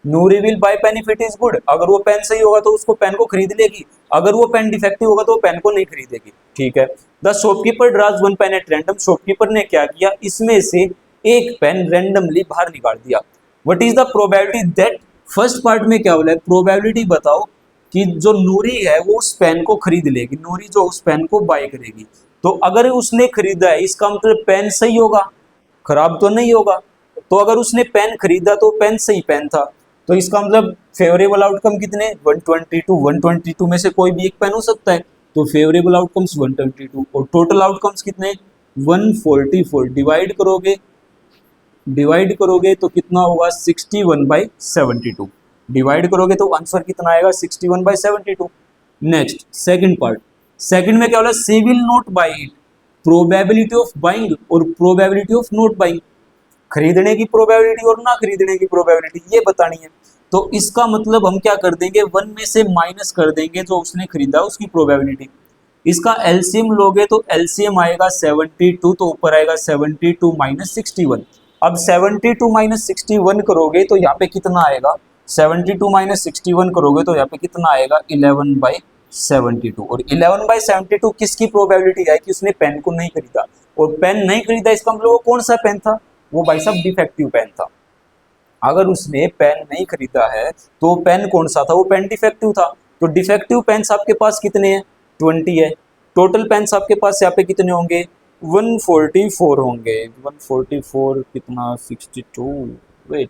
Noori will buy pen if it is good, अगर वो पेन सही होगा तो उसको पेन को खरीद लेगी, अगर वो पेन डिफेक्टिव होगा तो वो पेन को नहीं खरीदेगी। ठीक है। The shopkeeper draws one pen at random. Shopkeeper ने क्या किया, इसमें से एक पेन रैंडमली बाहर निकाल दिया। What is the probability that, first part में क्या बोला है, प्रोबेबिलिटी बताओ कि जो नूरी है वो उस पेन को खरीद लेगी, नूरी जो उस पेन को बाय करेगी। तो अगर उसने खरीदा है, इसका मतलब पेन सही होगा, खराब तो नहीं होगा। तो अगर उसने पेन खरीदा तो पेन सही पेन था, तो इसका मतलब फेवरेबल आउटकम कितने, 122। 122 में से कोई भी एक पेन हो सकता है, तो फेवरेबल आउटकम्स 122 और टोटल आउटकम्स कितने, 144। डिवाइड करोगे तो कितना होगा, 61/72। डिवाइड करोगे तो आंसर कितना आएगा, 61/72। नेक्स्ट सेकंड पार्ट, सेकंड में क्या बोला, she will not buy it. Probability of buying और प्रोबेबिलिटी ऑफ नॉट बाइंग, खरीदने की प्रोबेबिलिटी और ना खरीदने की प्रोबेबिलिटी ये बतानी है। तो इसका मतलब हम क्या कर देंगे, 1 में से माइनस कर देंगे जो उसने खरीदा उसकी प्रोबेबिलिटी। इसका एलसीएम लोगे तो एलसीएम आएगा 72, तो ऊपर आएगा 72 माइनस 61। अब 72 माइनस 61 करोगे तो यहाँ पे कितना आएगा, 72 माइनस 61 करोगे तो यहाँ पे कितना आएगा, 11/72। और 11/72 किसकी प्रोबेबिलिटी है कि उसने पेन को नहीं खरीदा, और पेन नहीं खरीदा इसका मतलब वो कौन सा पेन था, वो भाई साहब डिफेक्टिव पेन था। अगर उसने पेन नहीं खरीदा है तो पेन कौन सा था, वो पेन डिफेक्टिव था। तो डिफेक्टिव पेन्स आपके पास कितने हैं, 20 है। टोटल पेन्स आपके पास यहाँ पे कितने होंगे, 144 होंगे। 144 कितना, 62, वेट,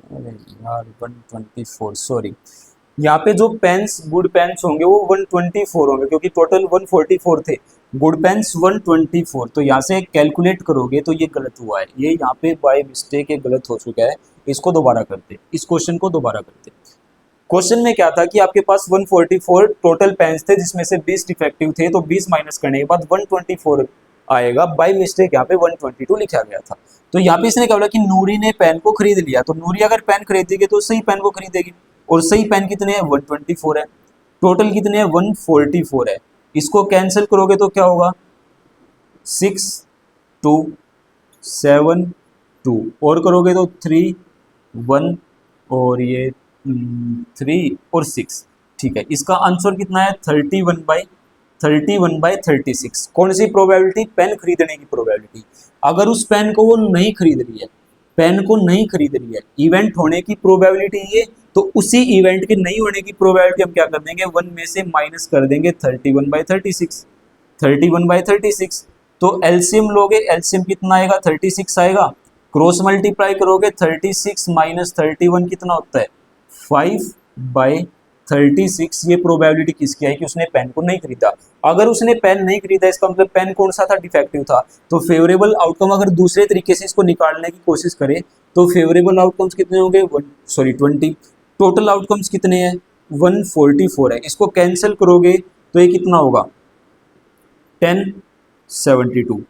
अरे यार 124, सॉरी, यहाँ पे जो पेन्स गुड पेन्स होंगे वो 124 होंगे, क्योंकि टोटल 144 थे, गुड पेन्स 124। तो यहाँ से कैलकुलेट करोगे तो ये गलत हुआ है, ये यहाँ पे बाय मिस्टेक गलत हो चुका है। इसको दोबारा करते, इस क्वेश्चन को दोबारा करते। क्वेश्चन में क्या था कि आपके पास 144 टोटल पेन्स थे जिसमें से 20 डिफेक्टिव थे, तो 20 माइनस करने के बाद 124 आएगा। बाय मिस्टेक यहाँ पे 122 लिखा गया था। तो यहाँ पे इसने क्या बोला कि नूरी ने पेन को खरीद लिया, तो नूरी अगर पेन खरीदेगी तो सही पेन को खरीदेगी, और सही पेन कितने हैं, 124 है। टोटल कितने हैं, 144 है। इसको कैंसिल करोगे तो क्या होगा, 6 2 7 2, और करोगे तो 3 1, और ये 3 और 6। ठीक है, इसका आंसर कितना है, 31/36। कौन सी प्रोबेबिलिटी, पेन खरीदने की प्रोबेबिलिटी। अगर उस पेन को वो नहीं खरीद रही है, पेन को नहीं खरीद रही है, इवेंट होने की प्रोबेबिलिटी ये, तो उसी इवेंट के नहीं होने की प्रोबेबिलिटी हम क्या कर देंगे, 1 में से माइनस कर देंगे 31/36, 31/36। तो एलसीएम लोगे, एलसीएम कितना आएगा, 36 आएगा। क्रॉस मल्टीप्लाई करोगे 36 माइनस 31 कितना होता है, 5/36। ये प्रोबेबिलिटी किसकी आई कि उसने पेन को नहीं खरीदा। अगर उसने पेन नहीं खरीदा इसका मतलब पेन कौन सा था, डिफेक्टिव था। तो फेवरेबल आउटकम अगर दूसरे तरीके से इसको निकालने की कोशिश करें तो फेवरेबल आउटकम्स कितने होंगे, 20। टोटल आउटकम्स कितने हैं, 144 है। इसको कैंसिल करोगे तो ये कितना होगा, 1072,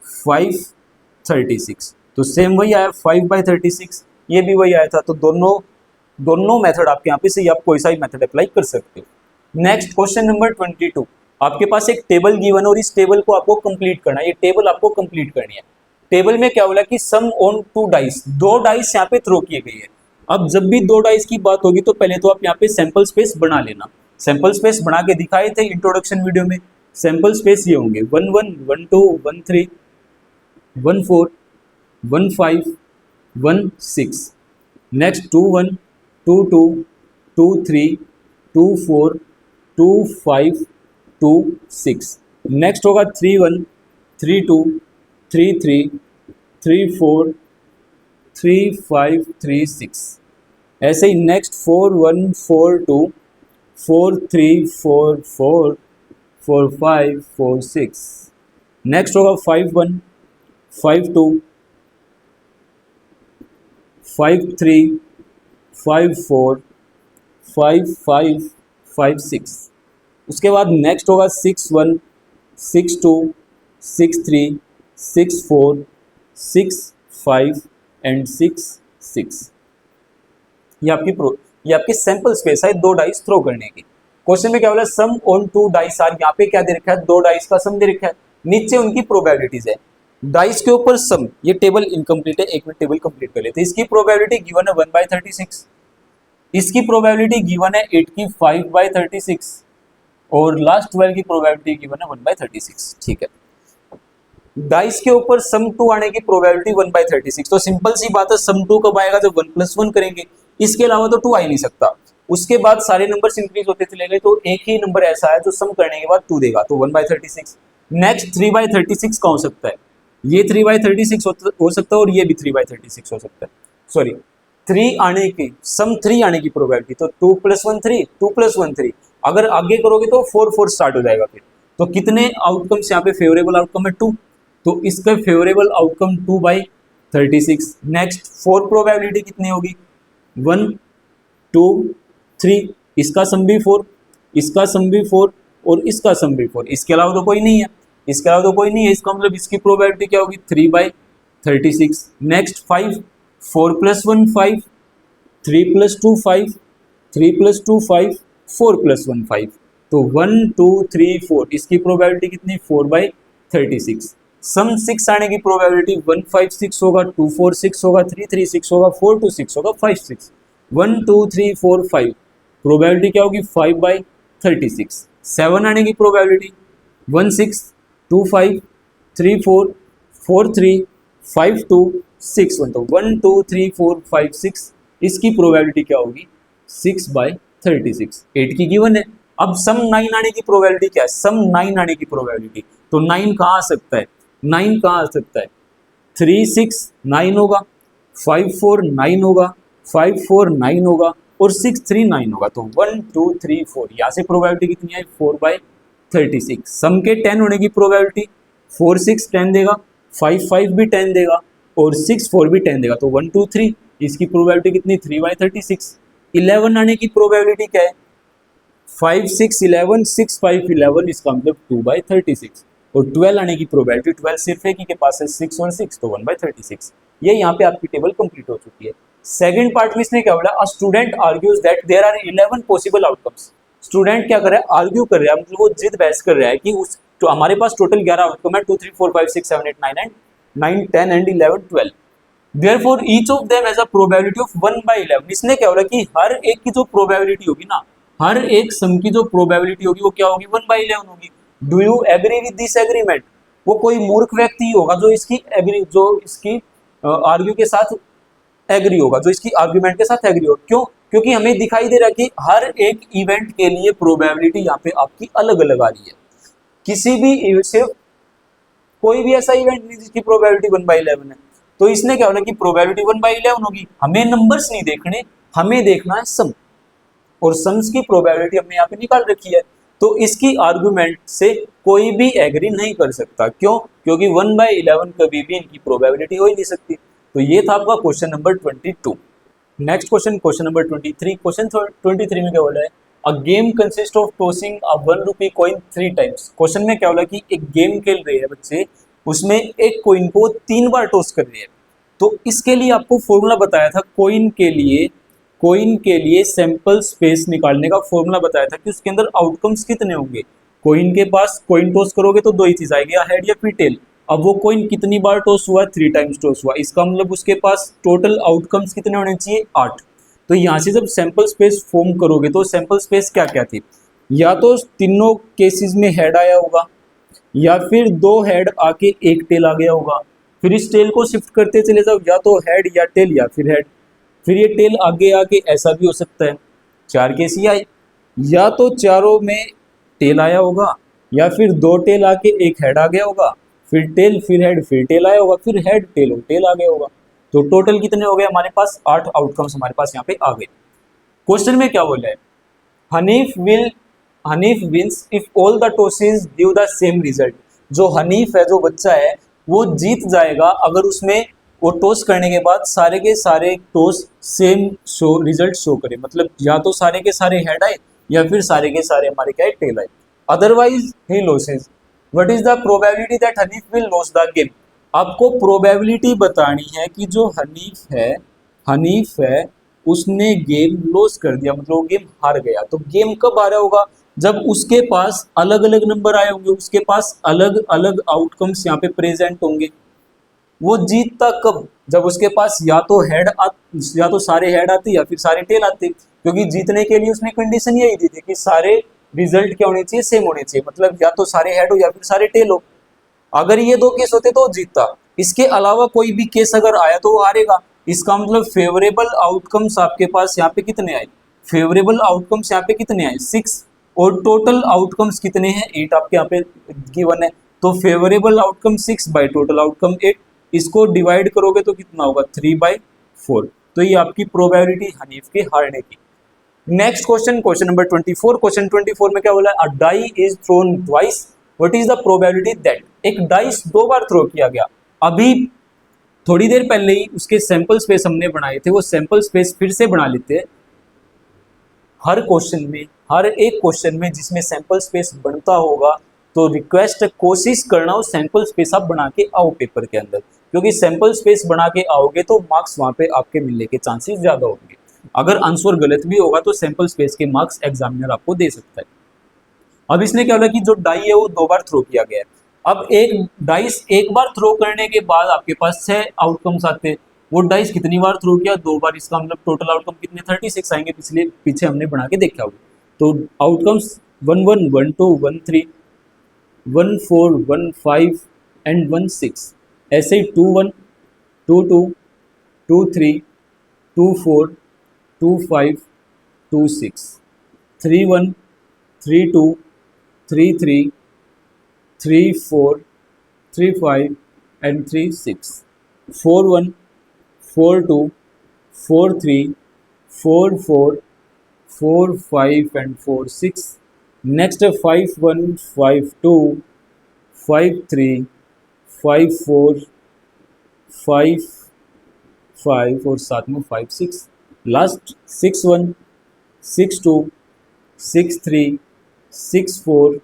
536। तो सेम वही आया 5/36, ये भी वही आया था। तो दोनों मेथड आपके यहाँ पे सही, आप कोई सा भी मेथड अप्लाई कर सकते हो। नेक्स्ट क्वेश्चन नंबर 22, आपके पास एक टेबल गिवन और इस टेबल को आपको कंप्लीट करना है। ये टेबल आपको कंप्लीट करनी है। टेबल में क्या बोला कि सम ऑन 2 डाइस, 2 डाइस यहाँ पे थ्रो किए गए हैं। अब जब भी 2 डाइस की बात होगी तो पहले तो आप यहाँ पे सैंपल स्पेस बना लेना। सैंपल स्पेस बना के दिखाए थे इंट्रोडक्शन वीडियो में। सैंपल स्पेस ये होंगे 1 1 1 2 1 3 1 4 1 5 1 6, नेक्स्ट 2 1 2 2 2 3 2 4 2 5 2 6, नेक्स्ट होगा 3 1 3 2 3 3 3 4 3 5 3 6, ऐसे ही नेक्स्ट 4 1 4 2 4 3 4 4 4 5 4 6, नेक्स्ट होगा 5 1 5 2 5 3 5 4 5 5 5 6, उसके बाद नेक्स्ट होगा 6 1 6 2 6 3 6 4 6 5 एंड 6 6। ये आपकी सैंपल स्पेस है 2 डाइस थ्रो करने की। क्वेश्चन में क्या बोला, सम ऑन 2 डाइस आर, यहाँ पे क्या दे रखा है, 2 डाइस का सम दे रखा है, नीचे उनकी प्रोबेबिलिटीज है। डाइस के ऊपर सम, ये टेबल इनकम्प्लीट है, एक मिनट टेबल कंप्लीट कर लेते हैं। इसकी प्रोबेबिलिटी गिवन है 1/36, इसकी प्रोबेबिलिटी गिवन है 8 की 5/36 और लास्ट 12 की प्रोबेबिलिटी गिवन है 1/36। ठीक है, डाइस के ऊपर सम 2 आने की प्रोबेबिलिटी 1/36। तो सिंपल सी बात है, सम 2 कब आएगा, जब 1 + 1 करेंगे, इसके अलावा तो 2 आ ही नहीं सकता। उसके बाद सारे नंबर्स इंक्रीज होते चले गए, तो एक ही नंबर ऐसा है जो सम करने के बाद 2 देगा, तो 1/36। नेक्स्ट 3/36 का हो सकता है, ये 3/36 हो सकता है और ये भी 3/36 हो सकता है। सॉरी, 3 आने की, सम 3 आने की प्रोबेबिलिटी, तो 2 + 1 3, 2 + 1 3, अगर आगे करोगे तो 4 4 स्टार्ट हो जाएगा फिर। तो कितने आउटकम्स यहाँ पे फेवरेबल आउटकम है 2, तो इसका फेवरेबल आउटकम 2/36। नेक्स्ट 4 प्रोबेबिलिटी कितनी होगी, 1 2 3, इसका सम भी 4, इसका सम भी 4 और इसका सम भी 4, इसके अलावा तो कोई नहीं है, इसके अलावा तो कोई नहीं है। इसका मतलब इसकी प्रोबेबिलिटी क्या होगी, 3/36। नेक्स्ट 5, 4 + 1 5, 3 + 2 5, 3 + 2 5, 4 + 1 5, तो 1 2 3 4, इसकी प्रोबेबिलिटी कितनी, 4/36। सम 6 आने की प्रोबेबिलिटी 1 5 6 होगा, 2 4 6 होगा, 3 3 6 होगा, 4 2 6 होगा, 5 6, 1 2 3 4 5, प्रोबेबिलिटी क्या होगी, 5/36। 7 आने की प्रोबेबिलिटी 1 6 2 5 3 4 4 3 5 2 6 1, तो 1 2 3 4 5 6, इसकी प्रोबेबिलिटी क्या होगी, 6/36। 8 की गिवन है। अब सम 9 आने की प्रोबेबिलिटी क्या है, सम 9 आने की प्रोबेबिलिटी, तो 9 कहाँ आ सकता है, 9 कहाँ आ सकता है, 3 6 9 होगा, 5 4 9 होगा, 5 4 9 होगा और 6 3 9 होगा, तो 1 2 3 4, यहाँ से प्रोबेबिलिटी कितनी है, 4/36। सम के 10 होने की प्रोबेबिलिटी 4 6 10 देगा, 5 5 भी 10 देगा और 6 4 भी 10 देगा, तो 1 2 3, इसकी प्रोबेबिलिटी कितनी, 3/36। 11 आने की प्रोबेबिलिटी क्या है, 5 6 11 6 5 11, इसका मतलब 2/36। और 12 आने की प्रोबेबिलिटी, 12 सिर्फ एक ही के पास है, 6 और 6, तो 1/36। ये यहाँ पे आपकी टेबल कंप्लीट हो चुकी है। सेकंड पार्ट में इसने क्या बोला, a student argues that there are 11 possible outcomes. Student क्या कर रहा है, आर्ग्यू कर रहा है, मतलब वो जिद बहस कर रहा है कि उस, तो हमारे पास टोटल 11 आउटकम है, 2 3 4 5 6 7 8 9 and 9 10 and 11 12, therefore each of them has a probability of 1/11। इसने क्या बोला कि हर एक की जो प्रोबेबिलिटी होगी ना, हर एक सम की जो प्रोबेबिलिटी होगी वो क्या होगी, 1/11 होगी। Do you agree with this agreement? वो कोई मूर्ख व्यक्ति होगा जो इसकी आर्ग्यू के साथ एग्री होगा, जो इसकी आर्ग्यूमेंट के साथ एग्री होगा। क्यों? क्योंकि हमें दिखाई दे रहा है कि हर एक इवेंट के लिए प्रोबेबिलिटी यहाँ पे आपकी अलग अलग आ रही है। किसी भी सिर्फ कोई भी ऐसा इवेंट नहीं जिसकी प्रोबेबिलिटी 1/11 है। तो इसने क्या होना कि प्रोबेबिलिटी 1/11 होगी। हमें नंबर्स नहीं देखने, हमें देखना है सम, और सम्स की प्रोबेबिलिटी हमने यहाँ पे निकाल रखी है। तो इसकी आर्गुमेंट से कोई भी एग्री नहीं कर सकता। क्यों? क्योंकि 1/11 कभी भी इनकी प्रोबेबिलिटी हो ही नहीं सकती। तो ये था आपका question number 22। Next question, question number 23। Question 23 में क्या बोला है? A game consist of tossing a 1 rupee coin 3 times. Question में क्या बोला कि एक गेम खेल रहे हैं बच्चे, उसमें एक कॉइन को 3 बार टॉस कर रहे हैं। तो इसके लिए आपको फॉर्मूला बताया था, कोइन के लिए सैंपल स्पेस निकालने का फॉर्मूला बताया था कि उसके अंदर आउटकम्स कितने होंगे। कोइन के पास कोइन टॉस करोगे तो दो ही चीज आएगी, या हेड या फिर टेल। अब वो कोइन कितनी बार टॉस हुआ? 3 टाइम्स टॉस हुआ। इसका मतलब उसके पास टोटल आउटकम्स कितने होने चाहिए? 8। तो यहाँ से जब सैंपल स्पेस फॉर्म करोगे तो सैंपल स्पेस क्या क्या थी? या तो तीनों केसेस में हेड आया होगा, या फिर 2 हेड आके एक टेल आ गया होगा। फिर इस टेल को शिफ्ट करते चले जाओ, या तो हेड या टेल या फिर हेड। फिर ये टेल आगे आके ऐसा भी हो सकता है, 4 केस ही आए। या तो चारों में टेल आया होगा, या फिर 2 टेल आके एक हेड आ गया होगा, फिर टेल फिर हेड फिर टेल आया होगा, फिर हेड टेल और टेल आ गया होगा। तो टोटल कितने हो गए हमारे पास? 8 आउटकम्स हमारे पास यहाँ पे आ गए। क्वेश्चन में क्या बोला है? Hanif wins if all the tosses give the same result. जो हनीफ है, जो बच्चा है, वो जीत जाएगा अगर उसमें वो टॉस करने के बाद सारे के सारे टॉस सेम रिजल्ट शो करे। मतलब या तो सारे के सारे हेड आए, या फिर सारे के सारे हमारे क्या है? टेल आए। Otherwise he losses. What is the probability that Hanif will loss the game? आपको प्रोबेबिलिटी बतानी है कि जो हनीफ है उसने गेम लॉस कर दिया, मतलब वो गेम हार गया। तो गेम कब हारा होगा? जब उसके पास अलग अलग नंबर आए होंगे, उसके पास अलग अलग आउटकम्स यहाँ पे प्रेजेंट होंगे। वो जीतता कब? जब उसके पास या तो सारे हेड आते या फिर सारे टेल आते। क्योंकि जीतने के लिए उसने कंडीशन यही दी थी कि सारे रिजल्ट क्या होने चाहिए? सेम होने चाहिए। मतलब या तो सारे हेड हो या फिर सारे टेल हो। अगर ये 2 केस होते तो वो जीतता। इसके अलावा कोई भी केस अगर आया तो वो हारेगा। इसका मतलब फेवरेबल आउटकम्स आपके पास यहाँ पे कितने आए? फेवरेबल आउटकम्स यहाँ पे कितने आए? 6। और टोटल आउटकम्स कितने हैं? 8 आपके यहाँ पे गिवन है। तो favourable outcome 6 by total outcome 8। इसको डिवाइड करोगे तो कितना होगा? 3/4। तो ये आपकी प्रोबेबिलिटी हनीफ के हारने की। Next question, question number 24। Question 24 में क्या बोला है? A die is thrown twice, what is the probability that? एक डाइस 2 बार थ्रो किया गया। अभी थोड़ी देर पहले ही उसके सैंपल स्पेस हमने बनाए थे, वो सैंपल स्पेस फिर से बना लेते हैं। हर क्वेश्चन में, हर एक क्वेश्चन में जिसमें सैंपल स्पेस बनता होगा, तो रिक्वेस्ट कोशिश करना हो सैंपल स्पेस आप बना के आओ पेपर के अंदर। क्योंकि सैंपल स्पेस बना के आओगे तो मार्क्स वहां पे आपके मिलने के चांसेस ज्यादा होंगे। अगर आंसर गलत भी होगा तो सैंपल स्पेस के मार्क्स एग्जामिनर आपको दे सकता है। अब इसने क्या बोला कि जो डाई है वो 2 बार थ्रो किया गया है। अब एक डाइस एक बार थ्रो करने के बाद आपके पास 6 आउटकम्स आते हैं। वो डाइस कितनी बार थ्रो किया? 2 बार। इसका मतलब टोटल आउटकम कितने? 36 आएंगे। पीछे हमने बना के देखा होगा। तो आउटकम्स 1 1 1 2 1 3 1 4 1 5 एंड 1 6। ऐसे ही 2 1 2 2 2 3 2 4 2 5 2 6 3 1 3 2 3 3 3 4 3 5 and 3 6 4 1 4 2 4 3 4 4 4 5 and 4 6। next 5 1 5 2 5 3 5 4 5 5 और साथ में 5 6। Last 6 1 6 2 6 3 6 4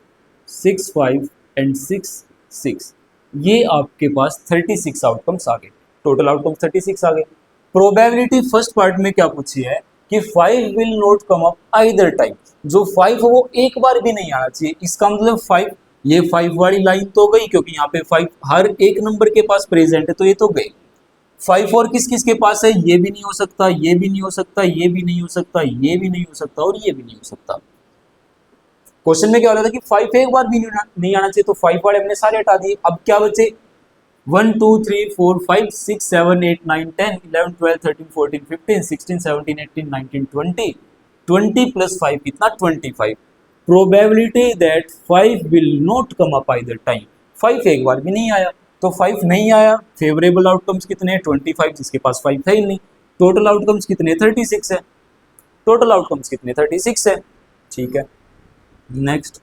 6 5 and 6 6। ये आपके पास 36 आउटकम्स आ गए। टोटल आउटकम्स 36 आ गए। प्रोबेबिलिटी फर्स्ट पार्ट में क्या पूछी है कि 5 will not come up either time. जो 5 है वो एक बार भी नहीं आना चाहिए। इसका मतलब 5, ये 5 वाली लाइन तो गई, क्योंकि यहाँ पे 5 हर एक नंबर के पास प्रेजेंट है, तो ये तो गई। 5 और किस किस के पास है? ये भी नहीं हो सकता, ये भी नहीं हो सकता, ये भी नहीं हो सकता, ये भी नहीं हो सकता, और ये भी नहीं हो सकता। क्वेश्चन में क्या हो रहा था कि 5 एक बार भी नहीं आना चाहिए, तो 5 वाले हमने सारे हटा दिए। अब क्या बचे? 1 2 3 4 5 6 7 8 9 10 11 12 13 14 15 16 17 18 19 20 20 प्लस 5 कितना 25 probability that 5 will not come up either time 5 एक बार भी नहीं आया तो 5 नहीं आया फेवरेबल आउटकम्स कितने 25 जिसके पास 5 था ही नहीं टोटल आउटकम्स कितने 36 है टोटल आउटकम्स कितने 36 है ठीक है next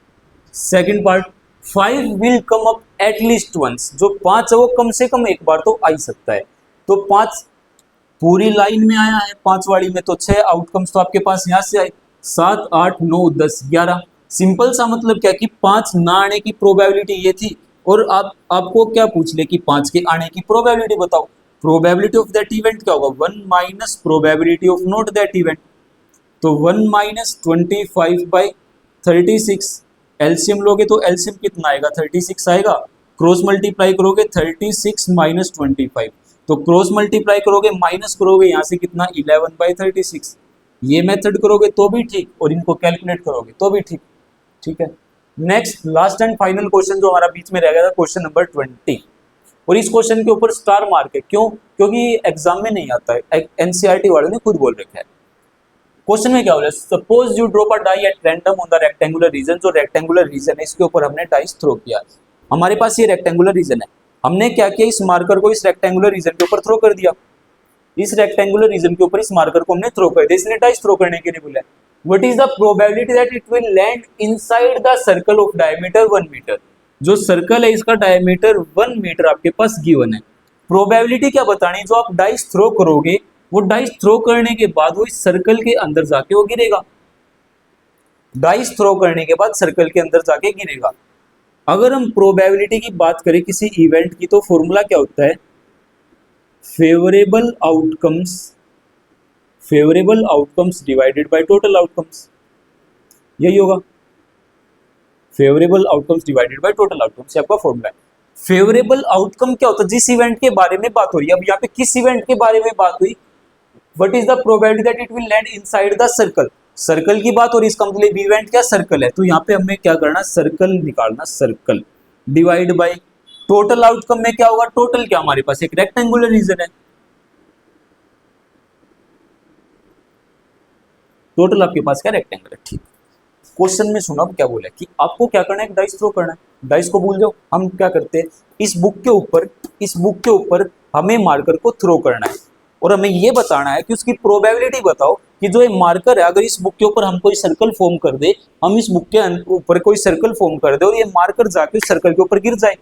second part 5 will come up at least once जो 5 है वो कम से कम एक बार तो आ ही सकता है तो 5 पूरी लाइन में आया है 5 वाली में तो 6 आउटकम्स तो आपके पास यहां से आए 7 8 9 10 11 सिंपल सा मतलब क्या कि 5 ना आने की प्रोबेबिलिटी ये थी और आपको क्या पूछ ले कि 5 के आने की प्रोबेबिलिटी बताओ प्रोबेबिलिटी ऑफ दैट इवेंट क्या होगा 1 minus probability of not that event तो 1 माइनस 25 बाई 36 एलसीएम लोगे तो एलसीएम कितना आएगा 36 आएगा क्रॉस मल्टीप्लाई करोगे 36 माइनस 25 तो क्रॉस मल्टीप्लाई करोगे माइनस करोगे यहाँ से कितना 11 बाई 36 ये मेथड करोगे तो भी ठीक और इनको कैलकुलेट करोगे तो भी ठीक ठीक है next last and final question जो हमारा बीच में रह गया था क्वेश्चन नंबर 20 और इस क्वेश्चन के ऊपर स्टार मार्क है क्यों क्योंकि एग्जाम में नहीं आता है एनसीईआरटी वालों ने खुद बोल रखा है क्वेश्चन में क्या बोला suppose you drop a die at random on the rectangular region जो रेक्टेंगुलर रीजन है इसके ऊपर हमने डाइस थ्रो किया हमारे पास ये रेक्टेंगुलर रीजन है हमने क्या किया इस मार्कर को इस रेक्टेंगुलर रीजन के ऊपर थ्रो कर दिया इस रेक्टेंगुलर रीजन के ऊपर इस मार्कर को हमने थ्रो कर दिया इसने डाइस थ्रो करने के लिए बोला what is the probability that it will land inside the circle of diameter 1 metre जो सर्कल है इसका डायमीटर 1 मीटर आपके पास गिवन है प्रोबेबिलिटी क्या बतानी जो आप डाइस थ्रो करोगे वो डाइस थ्रो करने के बाद वो इस सर्कल के अंदर जाके वो गिरेगा डाइस थ्रो करने के बाद सर्कल के अंदर जाके गिरेगा अगर हम प्रोबेबिलिटी की बात करें किसी इवेंट की तो फॉर्मूला क्या होता है favourable outcomes divided by total outcomes यही होगा favourable outcomes divided by total outcomes आपका फॉर्मूला है फेवरेबल आउटकम क्या होता है जिस इवेंट के बारे में बात हो रही है अब यहाँ पे किस इवेंट के बारे में बात हुई what is the probability that it will land inside the circle circle की बात और इसका मतलब इवेंट क्या सर्कल है तो यहाँ पे हमें क्या करना सर्कल निकालना circle divide by total outcome में क्या होगा टोटल क्या हमारे पास एक रेक्टेंगुलर रीजन है टोटल आपके पास क्या रेक्टेंगल है ठीक क्वेश्चन में सुना क्या बोला कि आपको क्या करना है डाइस थ्रो करना है डाइस को भूल जाओ हम क्या करते हैं इस बुक के ऊपर हमें मार्कर को थ्रो करना है और हमें ये बताना है कि उसकी प्रोबेबिलिटी बताओ कि जो ये मार्कर है अगर इस बुक के ऊपर हम कोई सर्कल फॉर्म कर दे हम इस बुक के ऊपर कोई सर्कल फॉर्म कर दे और ये मार्कर जाके उस सर्कल के ऊपर गिर जाए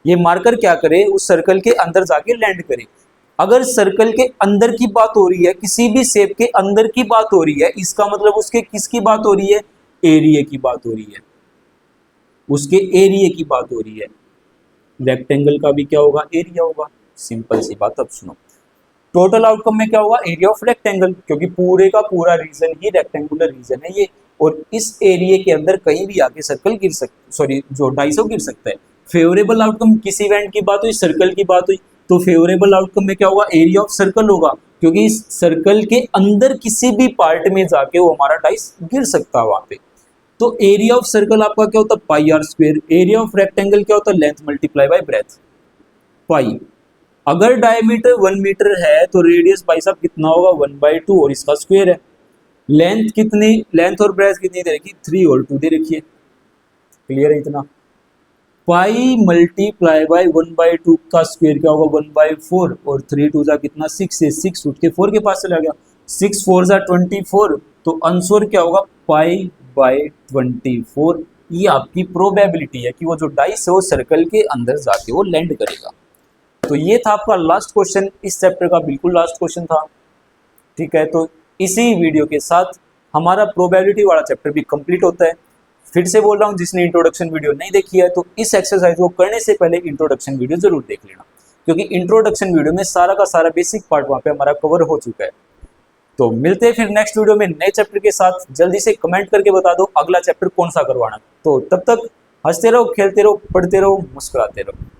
ये मार्कर क्या करे उस सर्कल के अंदर जाके लैंड करे अगर सर्कल के अंदर की बात हो रही है किसी भी शेप के अंदर की बात हो रही है इसका मतलब उसके किसकी बात हो रही है एरिया की बात हो रही है उसके एरिया की बात हो रही है रेक्टेंगल का भी क्या होगा एरिया होगा सिंपल सी बात अब सुनो टोटल आउटकम में क्या होगा एरिया ऑफ रेक्टेंगल क्योंकि पूरे का पूरा रीजन ही रेक्टेंगुलर रीजन है ये और इस एरिया के अंदर कहीं भी आके सर्कल गिर सकता सॉरी जो डाइस गिर सकता है फेवरेबल आउटकम किस इवेंट की बात हुई सर्कल की बात हुई तो फेवरेबल आउटकम में क्या होगा एरिया ऑफ सर्कल होगा क्योंकि इस सर्कल के अंदर किसी भी पार्ट में जाके वो हमारा डाइस गिर सकता है वहां पे तो एरिया ऑफ सर्कल आपका क्या होता है pi r square area of rectangle क्या होता है length multiply by breadth pi अगर डायमीटर 1 मीटर है तो रेडियस भाई साहब कितना होगा 1/2 और इसका स्क्वायर है लेंथ कितनी लेंथ और ब्रेथ कितनी दे रखी 3 और 2 दे रखी है क्लियर है इतना पाई मल्टीप्लाई बाय 1/2 का स्क्वायर क्या होगा 1/4 और 3 2 जा कितना 6 से 6 उठ के 4 के पास चला गया 6 4 जा 24 तो आंसर क्या होगा पाई बाय 24 ये आपकी प्रोबेबिलिटी है कि वो जो डाइस है वो सर्कल के अंदर जाके वो लैंड करेगा तो ये था आपका लास्ट क्वेश्चन इस चैप्टर का बिल्कुल लास्ट क्वेश्चन था ठीक है तो इसी वीडियो के साथ हमारा प्रोबेबिलिटी वाला चैप्टर भी कंप्लीट होता है फिर से बोल रहा हूँ जिसने इंट्रोडक्शन वीडियो नहीं देखी है तो इस एक्सरसाइज को करने से पहले इंट्रोडक्शन वीडियो जरूर देख लेना क्योंकि इंट्रोडक्शन वीडियो में सारा का सारा बेसिक पार्ट वहाँ पे हमारा कवर हो चुका है तो मिलते हैं फिर नेक्स्ट वीडियो में नए चैप्टर के साथ जल्दी से कमेंट करके बता दो अगला चैप्टर कौन सा करवाना तो तब तक हंसते रहो खेलते रहो पढ़ते रहो मुस्कुराते रहो